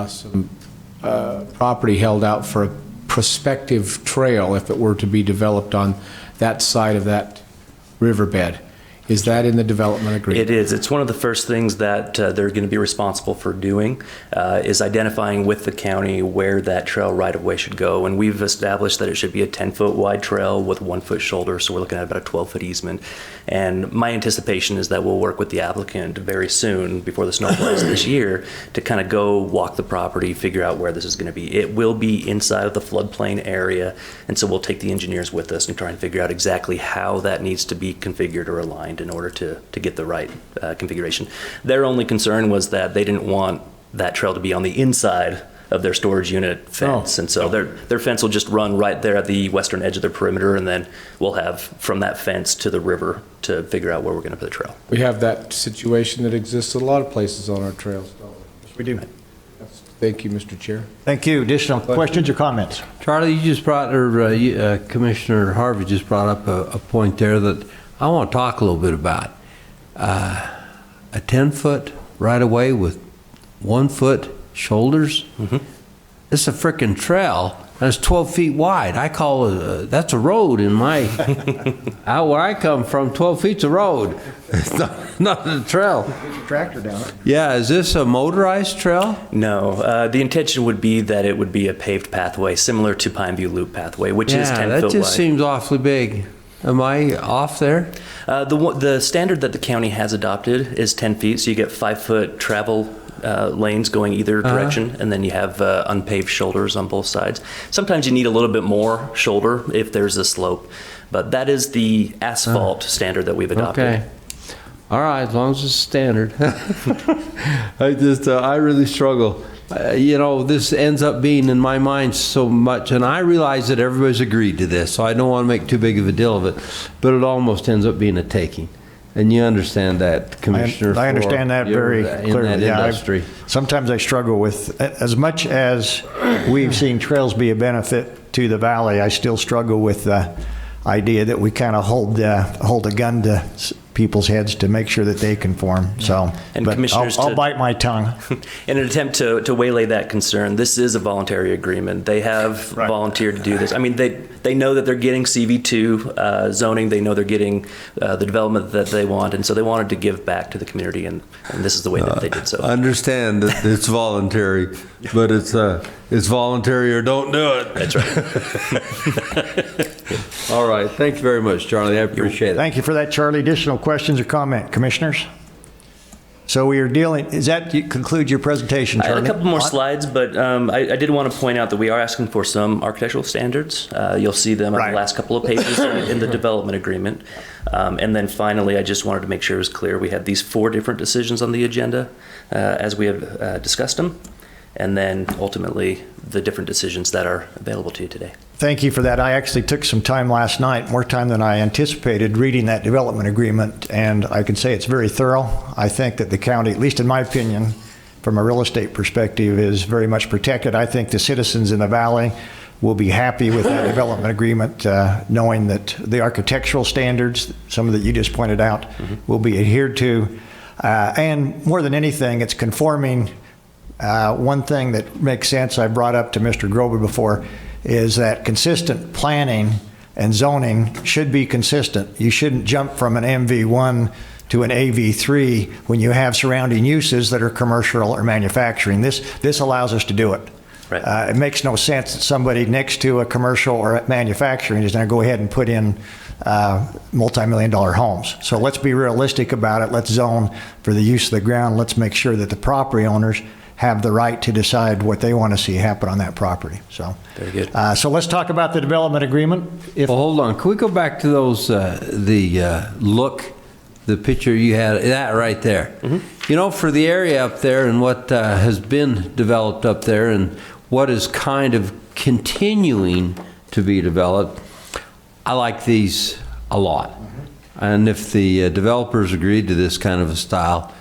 some property held out for a prospective trail if it were to be developed on that side of that riverbed. Is that in the development agreement? It is. It's one of the first things that they're going to be responsible for doing, is identifying with the county where that trail right-of-way should go. And we've established that it should be a 10-foot wide trail with 1-foot shoulder, so we're looking at about a 12-foot easement. And my anticipation is that we'll work with the applicant very soon, before the snow flies this year, to kind of go walk the property, figure out where this is going to be. It will be inside of the floodplain area, and so we'll take the engineers with us and try and figure out exactly how that needs to be configured or aligned in order to get the right configuration. Their only concern was that they didn't want that trail to be on the inside of their storage unit fence. And so their fence will just run right there at the western edge of their perimeter, and then we'll have from that fence to the river to figure out where we're going to put the trail. We have that situation that exists at a lot of places on our trails, don't we? We do. Thank you, Mr. Chair. Thank you. Additional questions or comments? Charlie, you just brought, or Commissioner Harvey just brought up a point there that I want to talk a little bit about. A 10-foot right-of-way with 1-foot shoulders. Mm-hmm. It's a frickin' trail, and it's 12 feet wide. I call it, that's a road in my, out where I come from, 12 feet's a road. It's not a trail. Tractor down it. Yeah, is this a motorized trail? No, the intention would be that it would be a paved pathway, similar to Pineview Loop pathway, which is 10 foot wide. That just seems awfully big. Am I off there? The standard that the county has adopted is 10 feet, so you get 5-foot travel lanes going either direction, and then you have unpaved shoulders on both sides. Sometimes you need a little bit more shoulder if there's a slope, but that is the asphalt standard that we've adopted. Okay. All right, as long as it's standard. I really struggle. This ends up being in my mind so much, and I realize that everybody's agreed to this, so I don't want to make too big of a deal of it, but it almost ends up being a taking. And you understand that, Commissioner. I understand that very clearly. In that industry. Sometimes I struggle with, as much as we've seen trails be a benefit to the valley, I still struggle with the idea that we kind of hold a gun to people's heads to make sure that they conform, so. And but commissioners I'll to- bite my tongue. In an attempt to waylay that concern, this is a voluntary agreement. They have Right. volunteered to do this. I mean, they know that they're getting CV2 zoning. They know they're getting the development that they want, and so they wanted to give back to the community, and this is the way that they did so. Understand that it's voluntary, but it's voluntary or don't do it. That's right. All right. Thank you very much, Charlie. I appreciate it. Thank you for that, Charlie. Additional questions or comment, commissioners? So we are dealing, is that conclude your presentation, I had Charlie? a couple more slides, but I did want to point out that we are asking for some architectural standards. You'll see them on Right. the last couple of pages in the development agreement. And then finally, I just wanted to make sure it was clear, we had these 4 different decisions on the agenda as we have discussed them, and then ultimately the different decisions that are available to you today. Thank you for that. I actually took some time last night, more time than I anticipated, reading that development agreement, and I can say it's very thorough. I think that the county, at least in my opinion, from a real estate perspective, is very much protected. I think the citizens in the valley will be happy with that development agreement, knowing that the architectural standards, some that you just pointed out, will be adhered to. And more than anything, it's conforming. One thing that makes sense, I brought up to Mr. Grover before, is that consistent planning and zoning should be consistent. You shouldn't jump from an MV1 to an AV3 when you have surrounding uses that are commercial or manufacturing. This allows us to do it. Right. It makes no sense that somebody next to a commercial or manufacturing is going to go ahead and put in multi-million-dollar homes. So let's be realistic about it. Let's zone for the use of the ground. Let's make sure that the property owners have the right to decide what they want to see happen on that property. So, Very good. So let's talk about the development agreement. If Well, hold on. Can we go back to those, the picture you had, that right there? You know, for the area up there and what has been developed up there and what is kind of continuing to be developed, I like these a lot. And if the developers agreed to this kind of a style,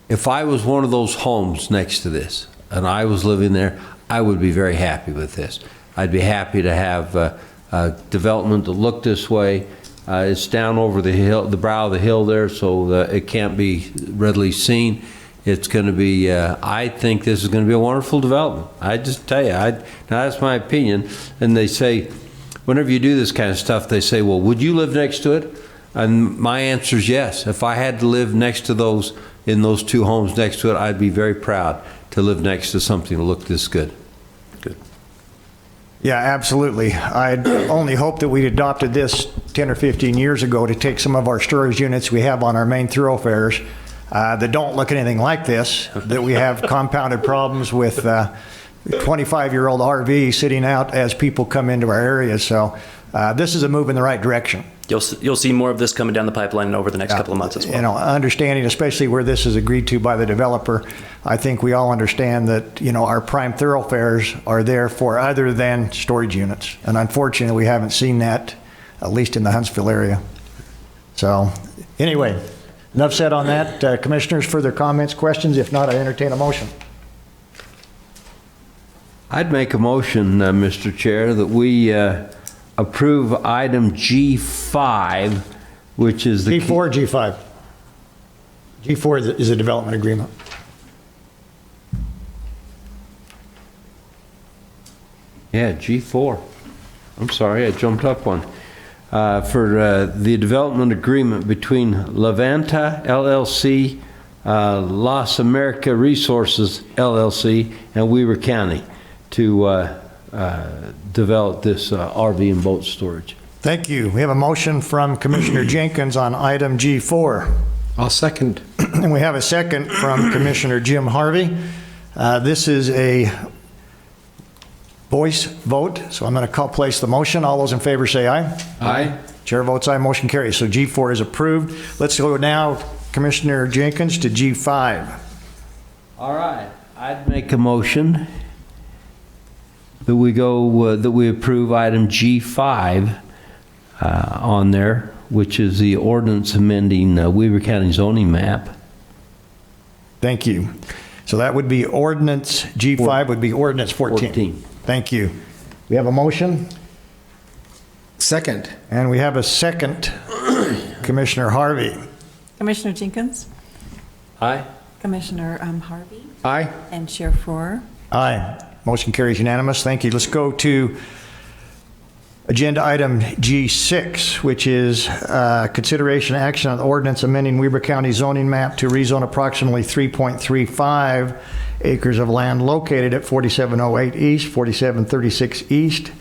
if I was one of those homes next to this and I was living there, I would be very happy with this. I'd be happy to have development that looked this way. It's down over the hill, the brow of the hill there, so it can't be readily seen. It's going to be, I think this is going to be a wonderful development. I just tell you, now that's my opinion. And they say, whenever you do this kind of stuff, they say, well, would you live next to it? And my answer is yes. If I had to live next to those, in those 2 homes next to it, I'd be very proud to live next to something that looked this good. Good. Yeah, absolutely. I'd only hope that we'd adopted this 10 or 15 years ago to take some of our storage units we have on our main thoroughfares that don't look anything like this, that we have compounded problems with 25-year-old RV sitting out as people come into our area. So this is a move in the right direction. You'll see more of this coming down the pipeline over the next couple of months as well. You know, understanding, especially where this is agreed to by the developer, I think we all understand that, you know, our prime thoroughfares are there for other than storage units. And unfortunately, we haven't seen that, at least in the Huntsville area. So anyway, enough said on that. Commissioners, further comments, questions? If not, I entertain a motion. I'd make a motion, Mr. Chair, that we approve item G5, which is the... G4 or G5? G4 is a development agreement. Yeah, G4. I'm sorry, I jumped up one. For the development agreement between Levanta LLC, Las America Resources LLC, and Weber County to develop this RV and boat storage. Thank you. We have a motion from Commissioner Jenkins on item G4. I'll second. And we have a second from Commissioner Jim Harvey. This is a voice vote, so I'm going to place the motion. All those in favor say aye. Aye. Chair votes aye, motion carries. So G4 is approved. Let's go now, Commissioner Jenkins, to G5. All right. I'd make a motion that we go, that we approve item G5 on there, which is the ordinance amending Weber County zoning map. Thank you. So that would be ordinance, G5 would be ordinance 14. 14. Thank you. We have a motion. Second. And we have a second, Commissioner Harvey. Commissioner Jenkins, Aye. Commissioner Harvey, Aye. and Chair Farer. Aye. Motion carries unanimous. Thank you. Let's go to agenda item G6, which is consideration action on ordinance amending Weber County zoning map to rezone approximately 3.35 acres of land located at 4708 East, 4736 East,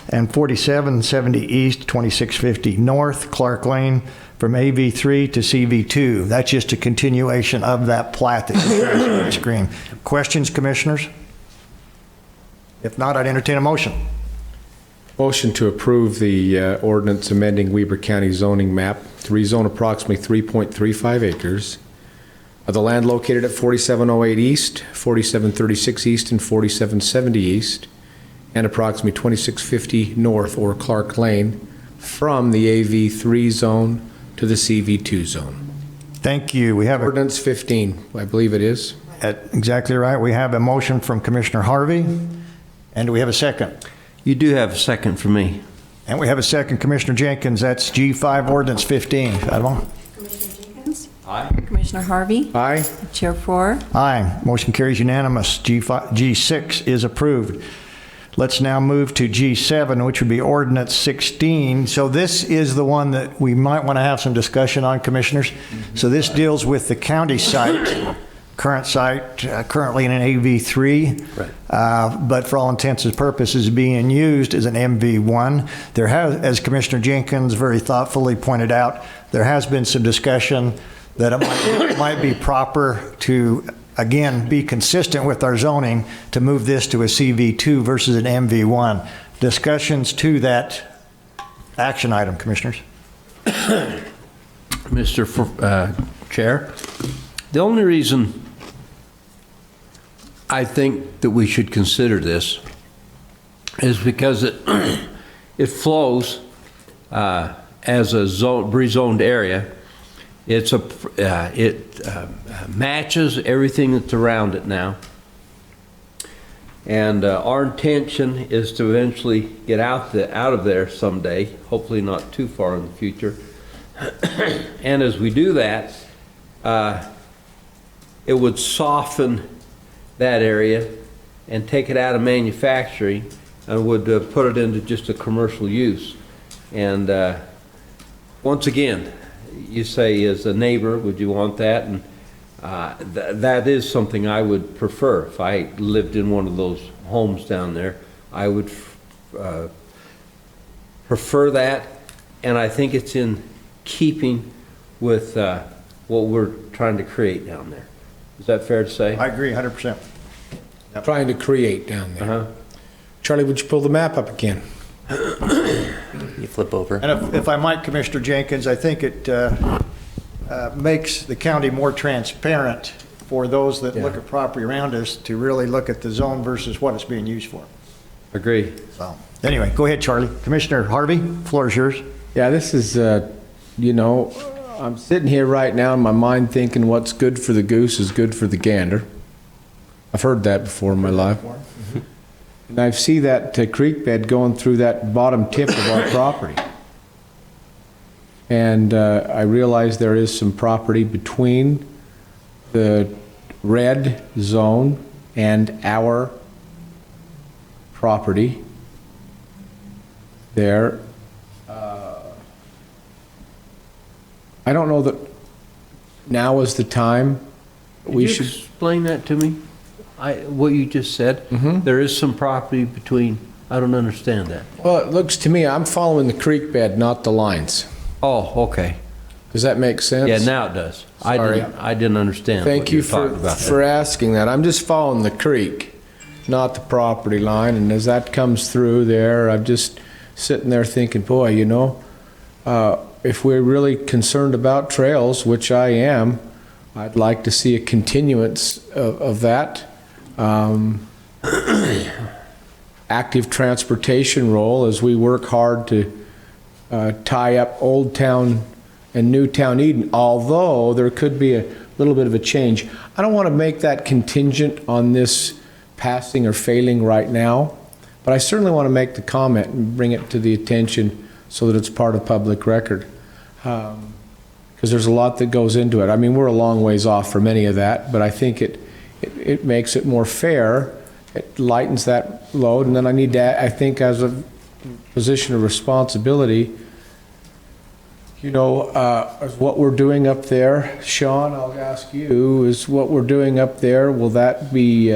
and 4770 East, 2650 North, Clark Lane, from AV3 to CV2. That's just a continuation of that plat that you see on the screen. Questions, commissioners? If not, I'd entertain a motion. Motion to approve the ordinance amending Weber County zoning map to rezone approximately 3.35 acres of the land located at 4708 East, 4736 East, and 4770 East, and approximately 2650 North, or Clark Lane, from the AV3 zone to the CV2 zone. Thank you. We have Ordinance 15, I believe it is. exactly right. We have a motion from Commissioner Harvey, and do we have a second? You do have a second for me. And we have a second, Commissioner Jenkins. That's G5 Ordinance 15. Adamo? Commissioner Jenkins, Aye. Commissioner Harvey, Aye. Chair Farer. Aye. Motion carries unanimous. G6 is approved. Let's now move to G7, which would be Ordinance 16. So this is the one that we might want to have some discussion on, commissioners. So this deals with the county site, current site, currently in an AV3, but for all intents and purposes being used as an MV1. There has, as Commissioner Jenkins very thoughtfully pointed out, there has been some discussion that it might be proper to, again, be consistent with our zoning to move this to a CV2 versus an MV1. Discussions to that action item, commissioners? Mr. Chair, the only reason I think that we should consider this is because it flows as a rezoned area. It matches everything that's around it now. And our intention is to eventually get out of there someday, hopefully not too far in the future. And as we do that, it would soften that area and take it out of manufacturing and would put it into just a commercial use. And once again, you say as a neighbor, would you want that? And that is something I would prefer. If I lived in one of those homes down there, I would prefer that. And I think it's in keeping with what we're trying to create down there. Is that fair to say? I agree 100%. Trying to create down there. Uh-huh. Charlie, would you pull the map up again? You flip over. And if I might, Commissioner Jenkins, I think it makes the county more transparent for those that look at property around us to really look at the zone versus what it's being used for. Agree. So, anyway, go ahead, Charlie. Commissioner Harvey, floor is yours. Yeah, this is, you know, I'm sitting here right now in my mind thinking what's good for the goose is good for the gander. I've heard that before in my life. And I see that creek bed going through that bottom tip of our property. And I realize there is some property between the red zone and our property there. I don't know that now is the time we should. Explain that to me? What you just said? Mm-hmm. There is some property between, I don't understand that. Well, it looks to me, I'm following the creek bed, not the lines. Oh, okay. Does that make sense? Yeah, now it does. Sorry. I didn't understand Thank what you you're talking about. for asking that. I'm just following the creek, not the property line. And as that comes through there, I'm just sitting there thinking, boy, you know, if we're really concerned about trails, which I am, I'd like to see a continuance of that. Active transportation role as we work hard to tie up Old Town and New Town Eden, although there could be a little bit of a change. I don't want to make that contingent on this passing or failing right now, but I certainly want to make the comment and bring it to the attention so that it's part of public record. Because there's a lot that goes into it. I mean, we're a long ways off from any of that, but I think it makes it more fair. It lightens that load, and then I think as a position of responsibility, what we're doing up there, Sean, I'll ask you, is what we're doing up there, will that be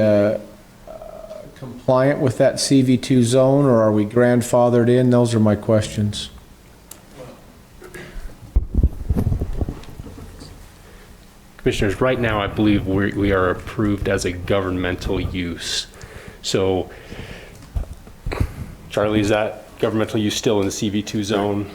compliant with that CV2 zone, or are we grandfathered in? Those are my questions. Commissioners, right now, I believe we are approved as a governmental use. So, Charlie, is that governmental use still in the CV2 zone?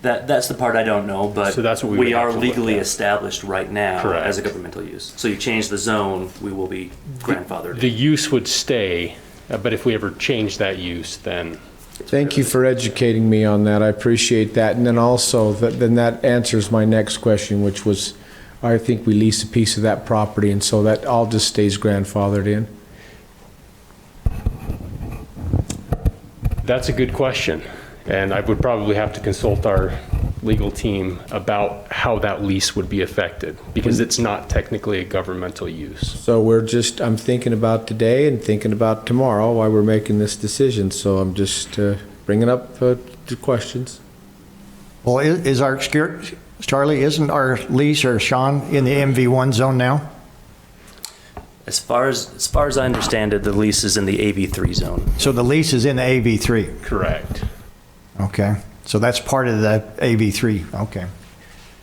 That's the part I don't know, but So that's what we we would have are to look legally at. established right now Correct. as a governmental use. So you change the zone, we will be grandfathered. The use would stay, but if we ever change that use, then Thank you for educating me on that. I appreciate that. And then also, then that answers my next question, which was, I think we lease a piece of that property, and so that all just stays grandfathered in. that's a good question. And I would probably have to consult our legal team about how that lease would be affected, because it's not technically a governmental use. So I'm thinking about today and thinking about tomorrow while we're making this decision. So I'm just bringing up the questions. Well, Charlie, isn't our lease, or Sean, in the MV1 zone now? As far as I understand it, the lease is in the AV3 zone. So the lease is in the AV3? Correct. Okay, so that's part of the AV3, okay.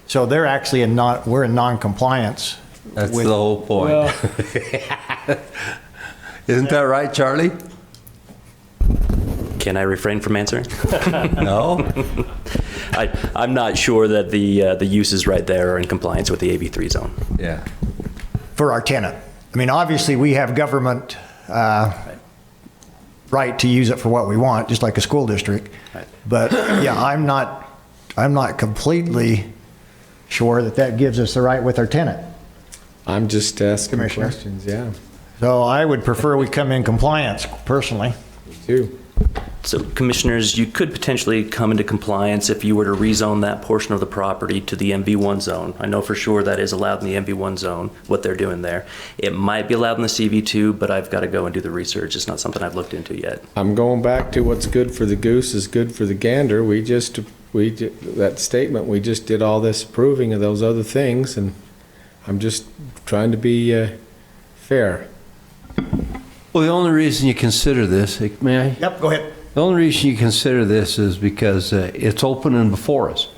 So they're actually we're in non-compliance. That's with- the whole point. Well, Isn't that right, Charlie? Can I refrain from answering? No? I'm not sure that the uses right there are in compliance with the AV3 zone. Yeah. For our tenant. I mean, obviously, we have government right to use it for what we want, just like a school district. Right. But, yeah, I'm not completely sure that gives us the right with our tenant. I'm just asking Commissioner? questions, yeah. So I would prefer we come in compliance, personally. Me too. So commissioners, you could potentially come into compliance if you were to rezone that portion of the property to the MV1 zone. I know for sure that is allowed in the MV1 zone, what they're doing there. It might be allowed in the CV2, but I've got to go and do the research. It's not something I've looked into yet. I'm going back to what's good for the goose is good for the gander. That statement, we just did all this approving of those other things, and I'm just trying to be fair. Well, the only reason you consider this, may I? Yep, go ahead. The only reason you consider this is because it's open and before us,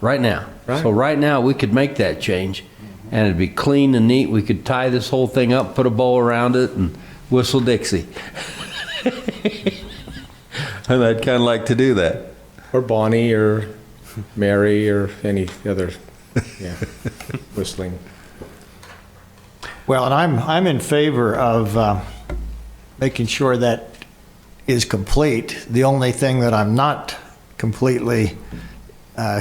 right now. Right. So right now, we could make that change, and it'd be clean and neat. We could tie this whole thing up, put a bow around it, and whistle Dixie. And I'd kind of like to do that. Or Bonnie, or Mary, or any other, whistling. Well, and I'm in favor of making sure that is complete. The only thing that I'm not completely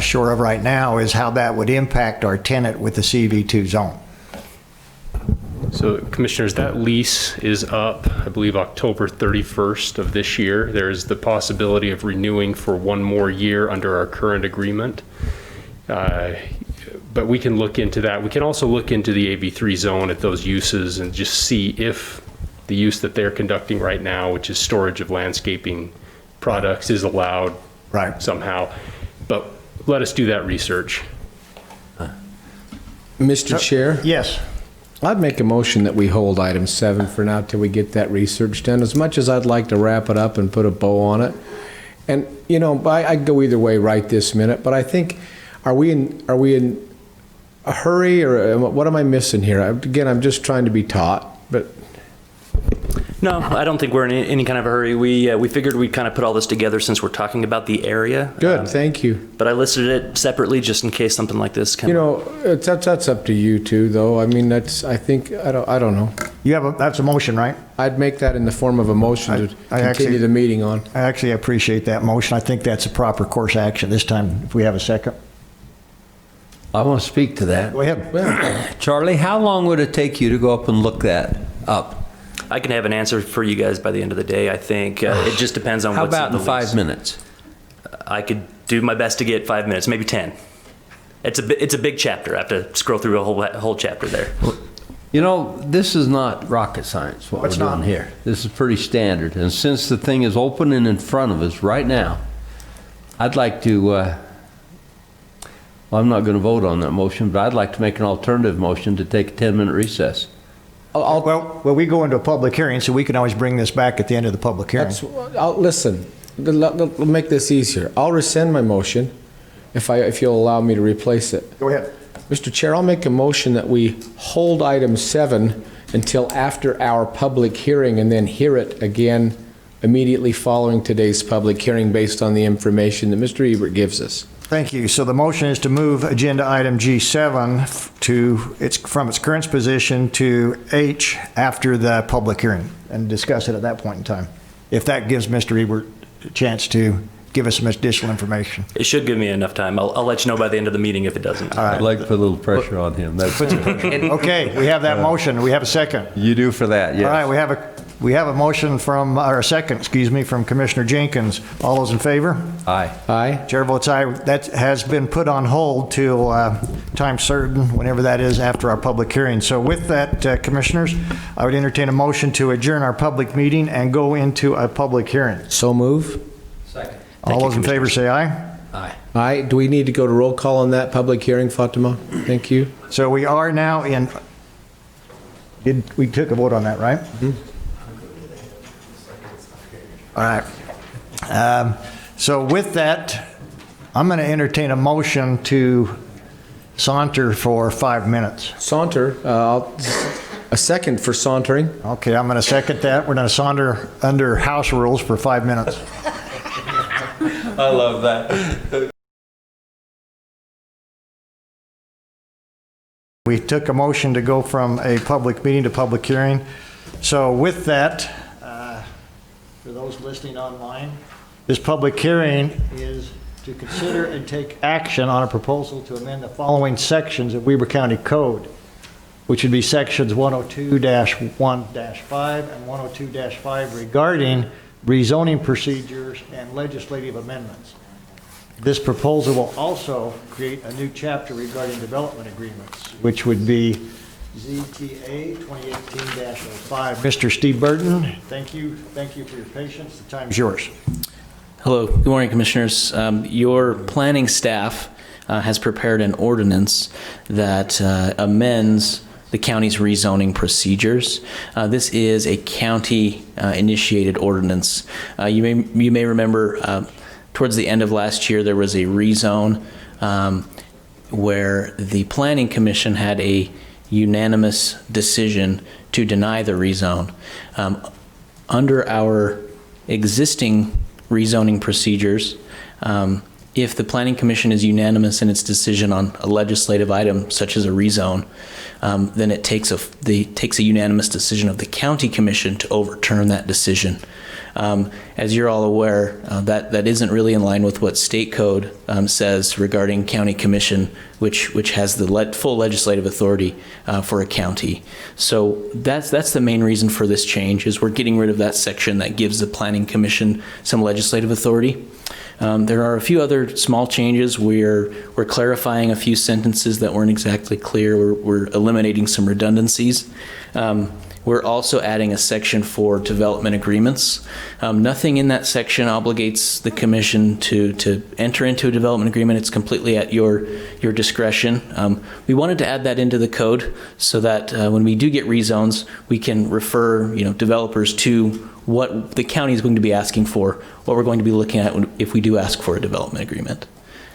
sure of right now is how that would impact our tenant with the CV2 zone. so commissioners, that lease is up, I believe, October 31st of this year. There is the possibility of renewing for one more year under our current agreement. But we can look into that. We can also look into the AV3 zone at those uses and just see if the use that they're conducting right now, which is storage of landscaping products, is allowed Right. somehow. But let us do that research. Mr. Chair? Yes. I'd make a motion that we hold item 7 for now till we get that research done, as much as I'd like to wrap it up and put a bow on it. And, I'd go either way right this minute, but I think, are we in a hurry, or what am I missing here? Again, I'm just trying to be taught, but No, I don't think we're in any kind of a hurry. We figured we'd kind of put all this together since we're talking about the area. good, thank you. But I listed it separately just in case something like this came up. That's up to you too, though. I mean, I don't know. That's a motion, right? I'd make that in the form of a motion to I actually- continue the meeting on. I actually appreciate that motion. I think that's a proper course action this time, if we have a second. I want to speak to that. Go ahead. Charlie, how long would it take you to go up and look that up? I can have an answer for you guys by the end of the day, I think. It just depends on How what's about in in the 5 lease. minutes? I could do my best to get 5 minutes, maybe 10. It's a big chapter. I have to scroll through a whole chapter there. You know, this is not rocket science, what we're doing here. This is pretty standard. And since the thing is open and in front of us right now, I'd like to, well, I'm not going to vote on that motion, but I'd like to make an alternative motion to take a 10-minute recess. Well, we go into a public hearing, so we can always bring this back at the end of the public hearing. Listen, let make this easier. I'll rescind my motion if you'll allow me to replace it. Go ahead. Mr. Chair, I'll make a motion that we hold item 7 until after our public hearing and then hear it again immediately following today's public hearing based on the information that Mr. Ebert gives us. Thank you. So the motion is to move agenda item G7 from its current position to H after the public hearing and discuss it at that point in time. If that gives Mr. Ebert a chance to give us some additional information. It should give me enough time. I'll let you know by the end of the meeting if it doesn't. I'd like to put a little pressure on him. That's Okay, we have that motion. We have a second. You do for that, yes. All right, we have a motion from, or a second, excuse me, from Commissioner Jenkins. All those in favor? Aye. Aye? Chair votes aye. That has been put on hold till time certain, whenever that is, after our public hearing. So with that, Commissioners, I would entertain a motion to adjourn our public meeting and go into a public hearing. So move? Second. All those in favor say aye. Aye. Aye. Do we need to go to roll call on that public hearing, Fatima? Thank you. So we are now in, we took a vote on that, right? All right. So with that, I'm going to entertain a motion to saunter for 5 minutes. Saunter, a second for sauntering. Okay, I'm going to second that. We're going to saunter under house rules for 5 minutes. I love that. We took a motion to go from a public meeting to public hearing. So with that, for those listening online, this public hearing is to consider and take action on a proposal to amend the following sections of Weber County Code, which would be sections 102-1-5 and 102-5 regarding rezoning procedures and legislative amendments. This proposal will also create a new chapter regarding development agreements, which would be ZTA 2018-05. Mr. Steve Burton, thank you. Thank you for your patience. The time's yours. Hello. Good morning, Commissioners. Your planning staff has prepared an ordinance that amends the county's rezoning procedures. This is a county-initiated ordinance. You may remember towards the end of last year there was a rezone where the Planning Commission had a unanimous decision to deny the rezone. Under our existing rezoning procedures, if the Planning Commission is unanimous in its decision on a legislative item such as a rezone, then it takes a unanimous decision of the County Commission to overturn that decision. As you're all aware, that isn't really in line with what state code says regarding county commission, which has the full legislative authority for a county. So that's the main reason for this change, is we're getting rid of that section that gives the planning commission some legislative authority. There are a few other small changes. We're clarifying a few sentences that weren't exactly clear. We're eliminating some redundancies. We're also adding a section for development agreements. Nothing in that section obligates the commission to enter into a development agreement. It's completely at your discretion. We wanted to add that into the code so that when we do get rezones, we can refer developers to what the county is going to be asking for, what we're going to be looking at if we do ask for a development agreement.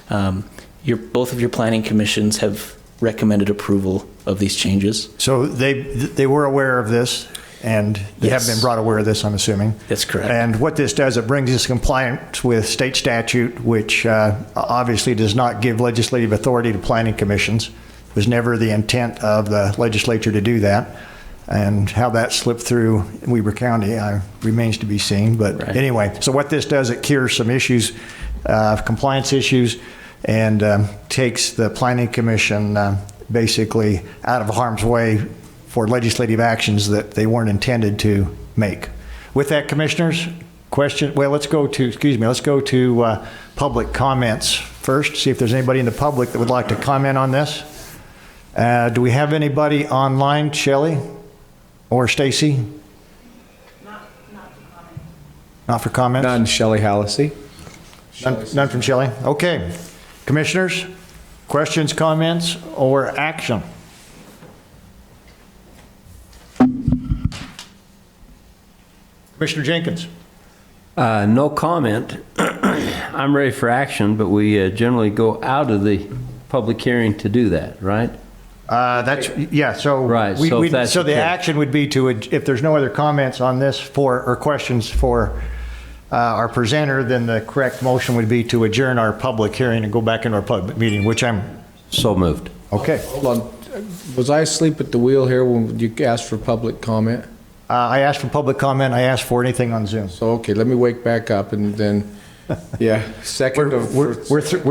Both of your planning commissions have recommended approval of these changes. So they were aware of this, and they Yes. have been brought aware of this, I'm assuming. That's correct. And what this does, it brings us compliance with state statute, which obviously does not give legislative authority to planning commissions. It was never the intent of the legislature to do that. And how that slipped through Weber County remains to be seen. But Right. anyway, so what this does, it cures some issues, compliance issues, and takes the planning commission basically out of harm's way for legislative actions that they weren't intended to make. With that, commissioners, Question, well, let's go to public comments first, see if there's anybody in the public that would like to comment on this. Do we have anybody online, Shelley or Stacy? Not for comments? None, Shelley Hallisey. None from Shelley? Okay. Commissioners, questions, comments, or action? Commissioner Jenkins? No comment. I'm ready for action, but we generally go out of the public hearing to do that, right? Yeah, so. Right, so if that's So the okay. action would be to, if there's no other comments on this or questions for our presenter, then the correct motion would be to adjourn our public hearing and go back into our public meeting, which I'm, So moved. okay. Hold on. Was I asleep at the wheel here when you asked for public comment? I asked for public comment, I asked for anything on Zoom. So, okay, let me wake back up and then, yeah, second of. We're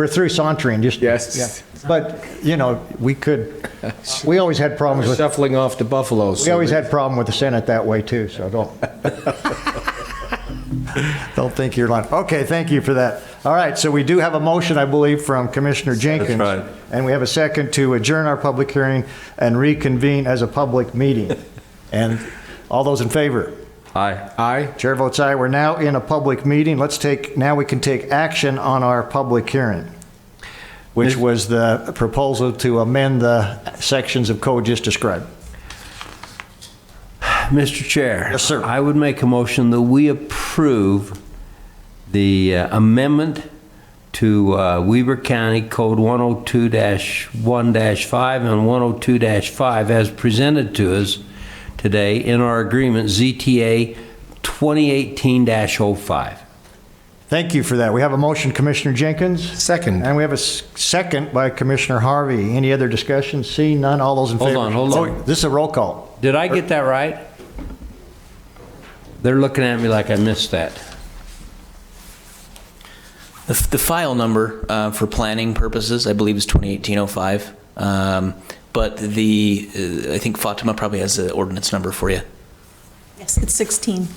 through sauntering, just. Yes. Yeah. But, you know, we always had problems with, Shuffling off to Buffalo. we always had problem with the Senate that way too, so don't think you're lying. Okay, thank you for that. All right, so we do have a motion, I believe, from Commissioner Jenkins. right. And we have a second to adjourn our public hearing and reconvene as a public meeting. And all those in favor? Aye. Aye. Chair votes aye. We're now in a public meeting. Now we can take action on our public hearing, which was the proposal to amend the sections of code just described. Mr. Chair. Yes, sir. I would make a motion that we approve the amendment to Weber County Code 102-1-5 and 102-5 as presented to us today in our agreement ZTA 2018-05. Thank you for that. We have a motion, Commissioner Jenkins. Second. And we have a second by Commissioner Harvey. Any other discussion? Seeing none, all those in favor? Hold on. Oh, this is a roll call. Did I get that right? They're looking at me like I missed that. The file number for planning purposes, I believe, is 2018-05. But I think Fatima probably has the ordinance number for you. Yes, it's 16.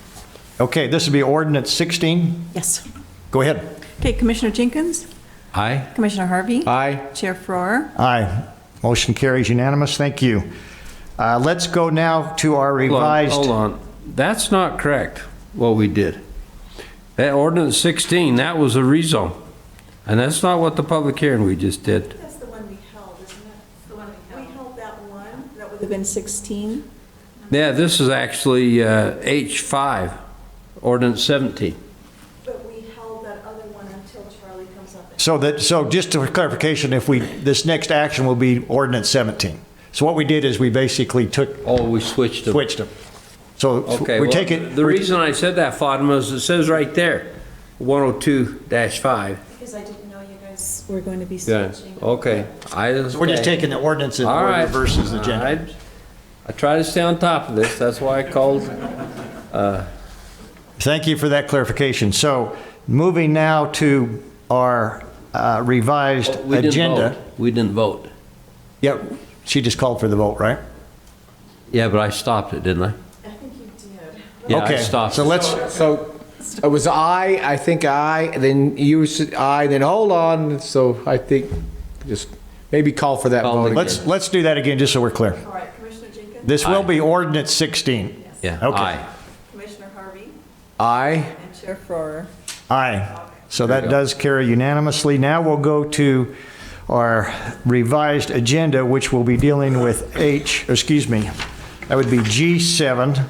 Okay, this would be ordinance 16. Yes. Go ahead. Okay, Commissioner Jenkins, Aye? Commissioner Harvey. Aye. Chair Farrar. Aye. Motion carries unanimous. Thank you. Let's go now to our revised. Hold on. That's not correct, what we did. That ordinance 16, that was a rezone. And that's not what the public hearing we just did. That's the one we held, isn't it? The one we held that one, that would have been 16. Yeah, this is actually H5, ordinance 17. But we held that other one until Charlie comes up. So just for clarification, this next action will be ordinance 17. So what we did is we basically We switched them. switched them. So Okay, we well, take it. the reason I said that, Fatima, is it says right there, 102-5. Because I didn't know you guys were going to be Yeah, switching. okay. So we're just taking the ordinance in All order right. versus the agenda. I try to stay on top of this, that's why I called. Thank you for that clarification. So moving now to our revised We didn't agenda. vote. We didn't vote. Yep, she just called for the vote, right? Yeah, but I stopped it, didn't I? I think you did. Yeah, I Okay, stopped so it. let's, So it was I think I, then you said I, then hold on. So I think just maybe call for that Call vote again. again. let's do that again, just so we're clear. All right, Commissioner Jenkins. This will Aye. be ordinance 16. Yeah, Okay. aye. Commissioner Harvey. Aye. And Chair Farrar. Aye. So that go. does carry unanimously. Now we'll go to our revised agenda, which will be dealing with that would be G7,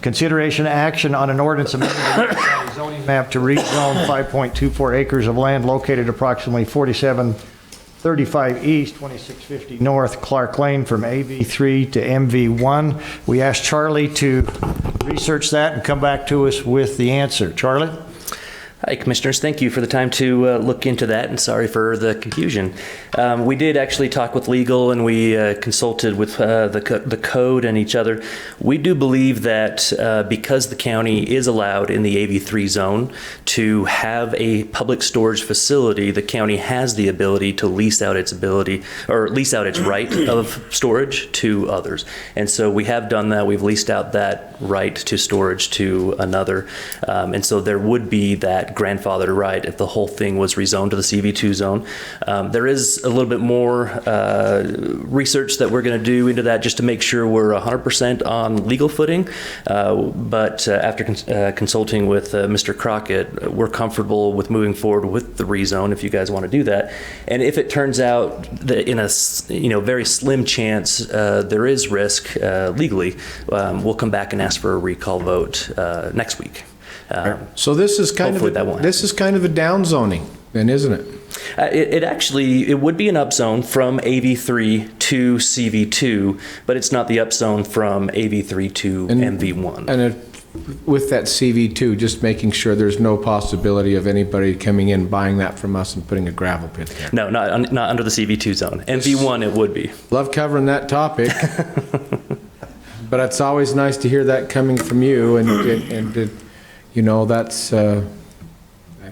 consideration action on an ordinance amending the Weber County zoning map to rezone 5.24 acres of land located approximately 4735 East, 2650 North Clark Lane from AV3 to MV1. We asked Charlie to research that and come back to us with the answer. Charlie? Hi, Commissioners. Thank you for the time to look into that, and sorry for the confusion. We did actually talk with legal, and we consulted with the code and each other. We do believe that because the county is allowed in the AV3 zone to have a public storage facility, the county has the ability to lease out its right of storage to others. And so we have done that. We've leased out that right to storage to another. And so there would be that grandfathered right if the whole thing was rezoned to the CV2 zone. There is a little bit more research that we're going to do into that just to make sure we're 100% on legal footing. But after consulting with Mr. Crockett, we're comfortable with moving forward with the rezone if you guys want to do that. And if it turns out that in a very slim chance there is risk legally, we'll come back and ask for a recall vote next week. So this is kind of Hopefully that won't a downzoning, then, isn't it? It would be an upzone from AV3 to CV2, but it's not the upzone from AV3 to MV1. And with that CV2, just making sure there's no possibility of anybody coming in, buying that from us and putting a gravel pit there. No, not under the CV2 zone. MV1 it would be. Love covering that topic. But it's always nice to hear that coming from you, and you know, that's, I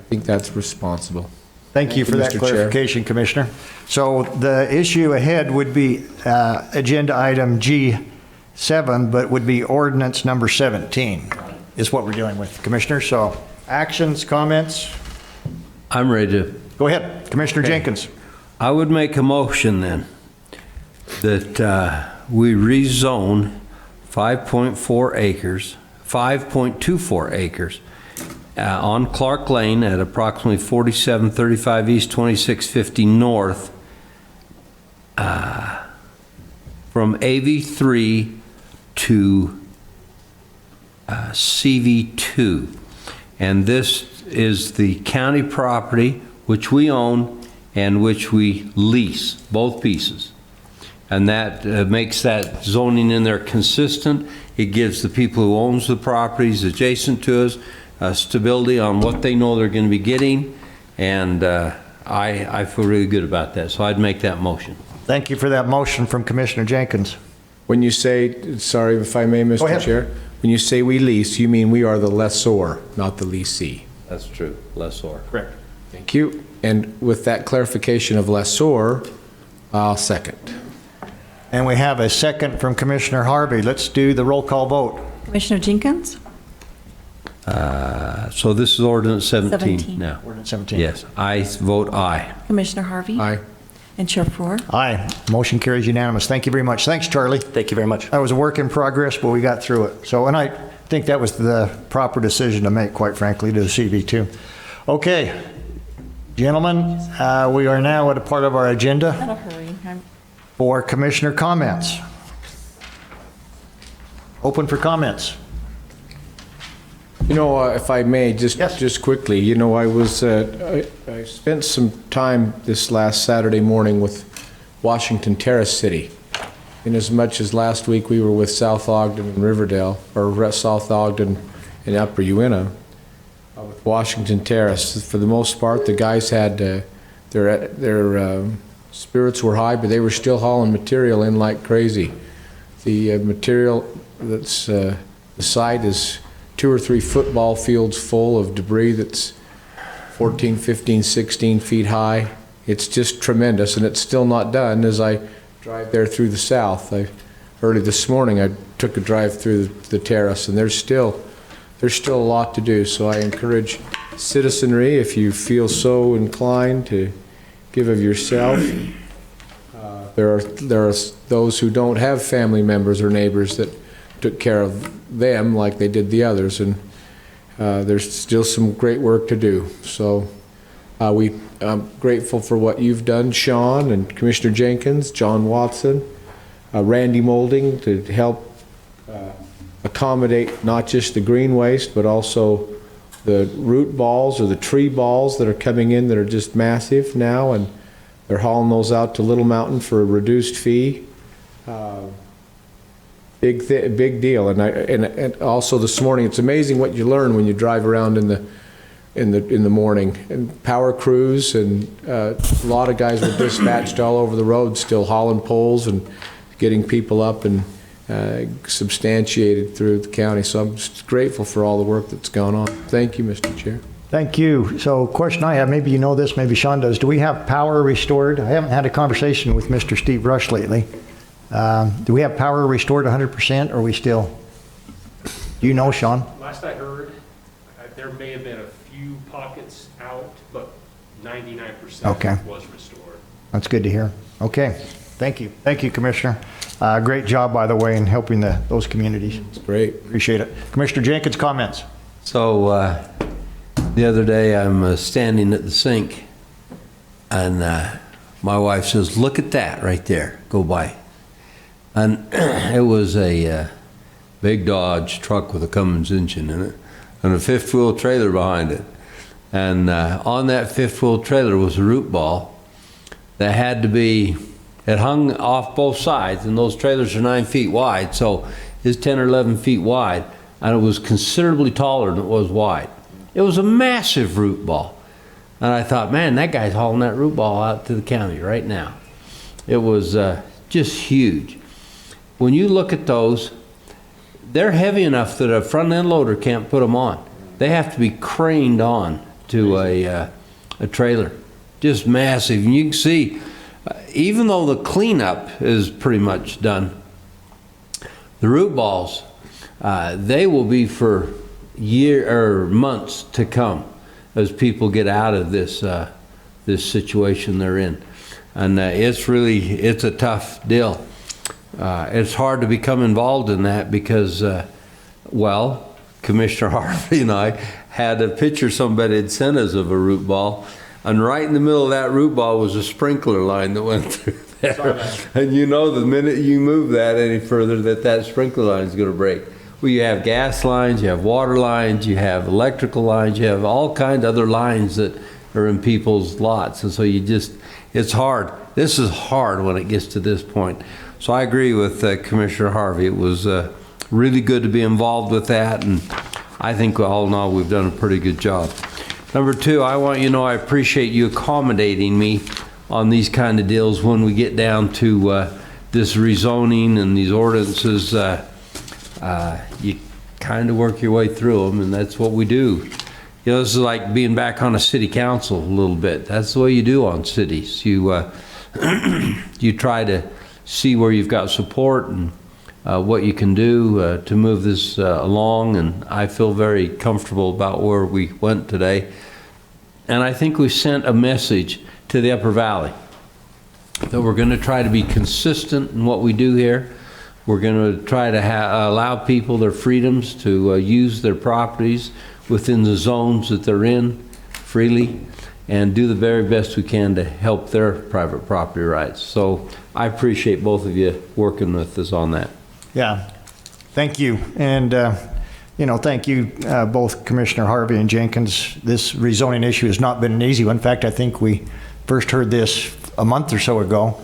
think that's responsible. Thank you for that Mr. Chair. clarification, Commissioner. So the issue ahead would be agenda item G7, but would be ordinance number 17 is what we're dealing with, Commissioner. So actions, comments? I'm ready to. Go ahead, Commissioner Jenkins. I would make a motion then that we rezone 5.4 acres, 5.24 acres on Clark Lane at approximately 4735 East, 2650 North from AV3 to CV2. And this is the county property which we own and which we lease, both pieces. And that makes that zoning in there consistent. It gives the people who owns the properties adjacent to us stability on what they know they're going to be getting. And I feel really good about that. So I'd make that motion. Thank you for that motion from Commissioner Jenkins. When you say, sorry if I may, Go Mr. ahead. Chair, when you say we lease, you mean we are the lessor, not the leasee. That's true, lessor. Correct. Thank you. And with that clarification of lessor, I'll second. And we have a second from Commissioner Harvey. Let's do the roll call vote. Commissioner Jenkins? So this is ordinance 17 17. now. Ordinance 17. Yes, I vote aye. Commissioner Harvey? Aye. And Chair Four? Aye. Motion carries unanimous. Thank you very much. Thanks, Charlie. Thank you very much. That was a work in progress, but we got through it. So, and I think that was the proper decision to make, quite frankly, to the CV2. Okay, gentlemen, we are now at a part of our agenda In a hurry. for commissioner comments. Open for comments. You know, if I may, just quickly, you know, I spent some time this last Saturday morning with Washington Terrace City. In as much as last week we were with South Ogden and Riverdale, or South Ogden and Upper Uinta, with Washington Terrace. For the most part, the guys had their spirits were high, but they were still hauling material in like crazy. The material that's the site is 2 or 3 football fields full of debris that's 14, 15, 16 feet high. It's just tremendous, and it's still not done. As I drive there through the south, early this morning I took a drive through the terrace, and there's still a lot to do. So I encourage citizenry, if you feel so inclined, to give of yourself. There are those who don't have family members or neighbors that took care of them like they did the others, and there's still some great work to do. So I'm grateful for what you've done, Sean and Commissioner Jenkins, John Watson, Randy Molding, to help accommodate not just the green waste, but also the root balls or the tree balls that are coming in that are just massive now, and they're hauling those out to Little Mountain for a reduced fee. Big deal. And also this morning, it's amazing what you learn when you drive around in the in the morning. And power crews and a lot of guys were dispatched all over the road, still hauling poles and getting people up and substantiated through the county. So I'm just grateful for all the work that's gone on. Thank you, Mr. Chair. Thank you. So question I have, maybe you know this, maybe Sean does. Do we have power restored? I haven't had a conversation with Mr. Steve Rush lately. Do we have power restored 100%, or are we still? Do you know, Sean? Last I heard, there may have been a few pockets out, but 99% Okay. was restored. That's good to hear. Okay. Thank you. Thank you, Commissioner. Great job, by the way, in helping those communities. It's great. Appreciate it. Commissioner Jenkins, comments? So the other day, I'm standing at the sink, and my wife says, "Look at that right there. Go by." And it was a big Dodge truck with a Cummins engine in it, and a fifth-wheel trailer behind it. And on that fifth-wheel trailer was a root ball that had to be, it hung off both sides, and those trailers are 9 feet wide, so it's 10 or 11 feet wide, and it was considerably taller than it was wide. It was a massive root ball. And I thought, man, that guy's hauling that root ball out to the county right now. It was just huge. When you look at those, they're heavy enough that a front end loader can't put them on. They have to be craned on to a trailer. Just massive. And you can see, even though the cleanup is pretty much done, the root balls, they will be for months to come as people get out of this situation they're in. And it's a tough deal. It's hard to become involved in that because, well, Commissioner Harvey and I had a picture somebody had sent us of a root ball, and right in the middle of that root ball was a sprinkler line that went through there. And you know the minute you move that any further that sprinkler line is going to break. Well, you have gas lines, you have water lines, you have electrical lines, you have all kinds of other lines that are in people's lots. And so it's hard. This is hard when it gets to this point. So I agree with Commissioner Harvey. It was really good to be involved with that, and I think all in all we've done a pretty good job. Number two, I want you to know I appreciate you accommodating me on these kind of deals when we get down to this rezoning and these ordinances. You kind of work your way through them, and that's what we do. You know, this is like being back on a city council a little bit. That's the way you do on cities. You you try to see where you've got support and what you can do to move this along, and I feel very comfortable about where we went today. And I think we sent a message to the Upper Valley that we're going to try to be consistent in what we do here. We're going to try to allow people their freedoms to use their properties within the zones that they're in freely, and do the very best we can to help their private property rights. So I appreciate both of you working with us on that. Yeah, thank you. And, thank you, both Commissioner Harvey and Jenkins. This rezoning issue has not been an easy one. In fact, I think we first heard this a month or so ago,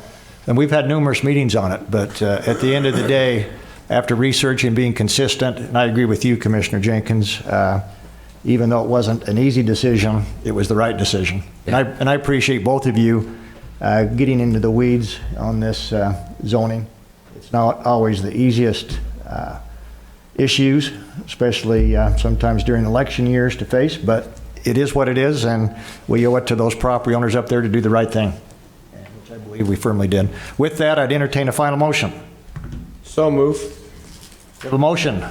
and we've had numerous meetings on it. But at the end of the day, after research and being consistent, and I agree with you, Commissioner Jenkins, even though it wasn't an easy decision, it was the right decision. Yeah. And I appreciate both of you getting into the weeds on this zoning. It's not always the easiest issues, especially sometimes during election years to face, but it is what it is, and we owe it to those property owners up there to do the right thing, which I believe we firmly did. With that, I'd entertain a final motion. So move. We have a motion.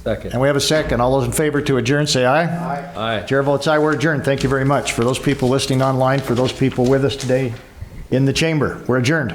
Second. And we have a second. All those in favor to adjourn, say aye. Aye. Chair votes aye. We're adjourned. Thank you very much. For those people listening online, for those people with us today in the chamber, we're adjourned.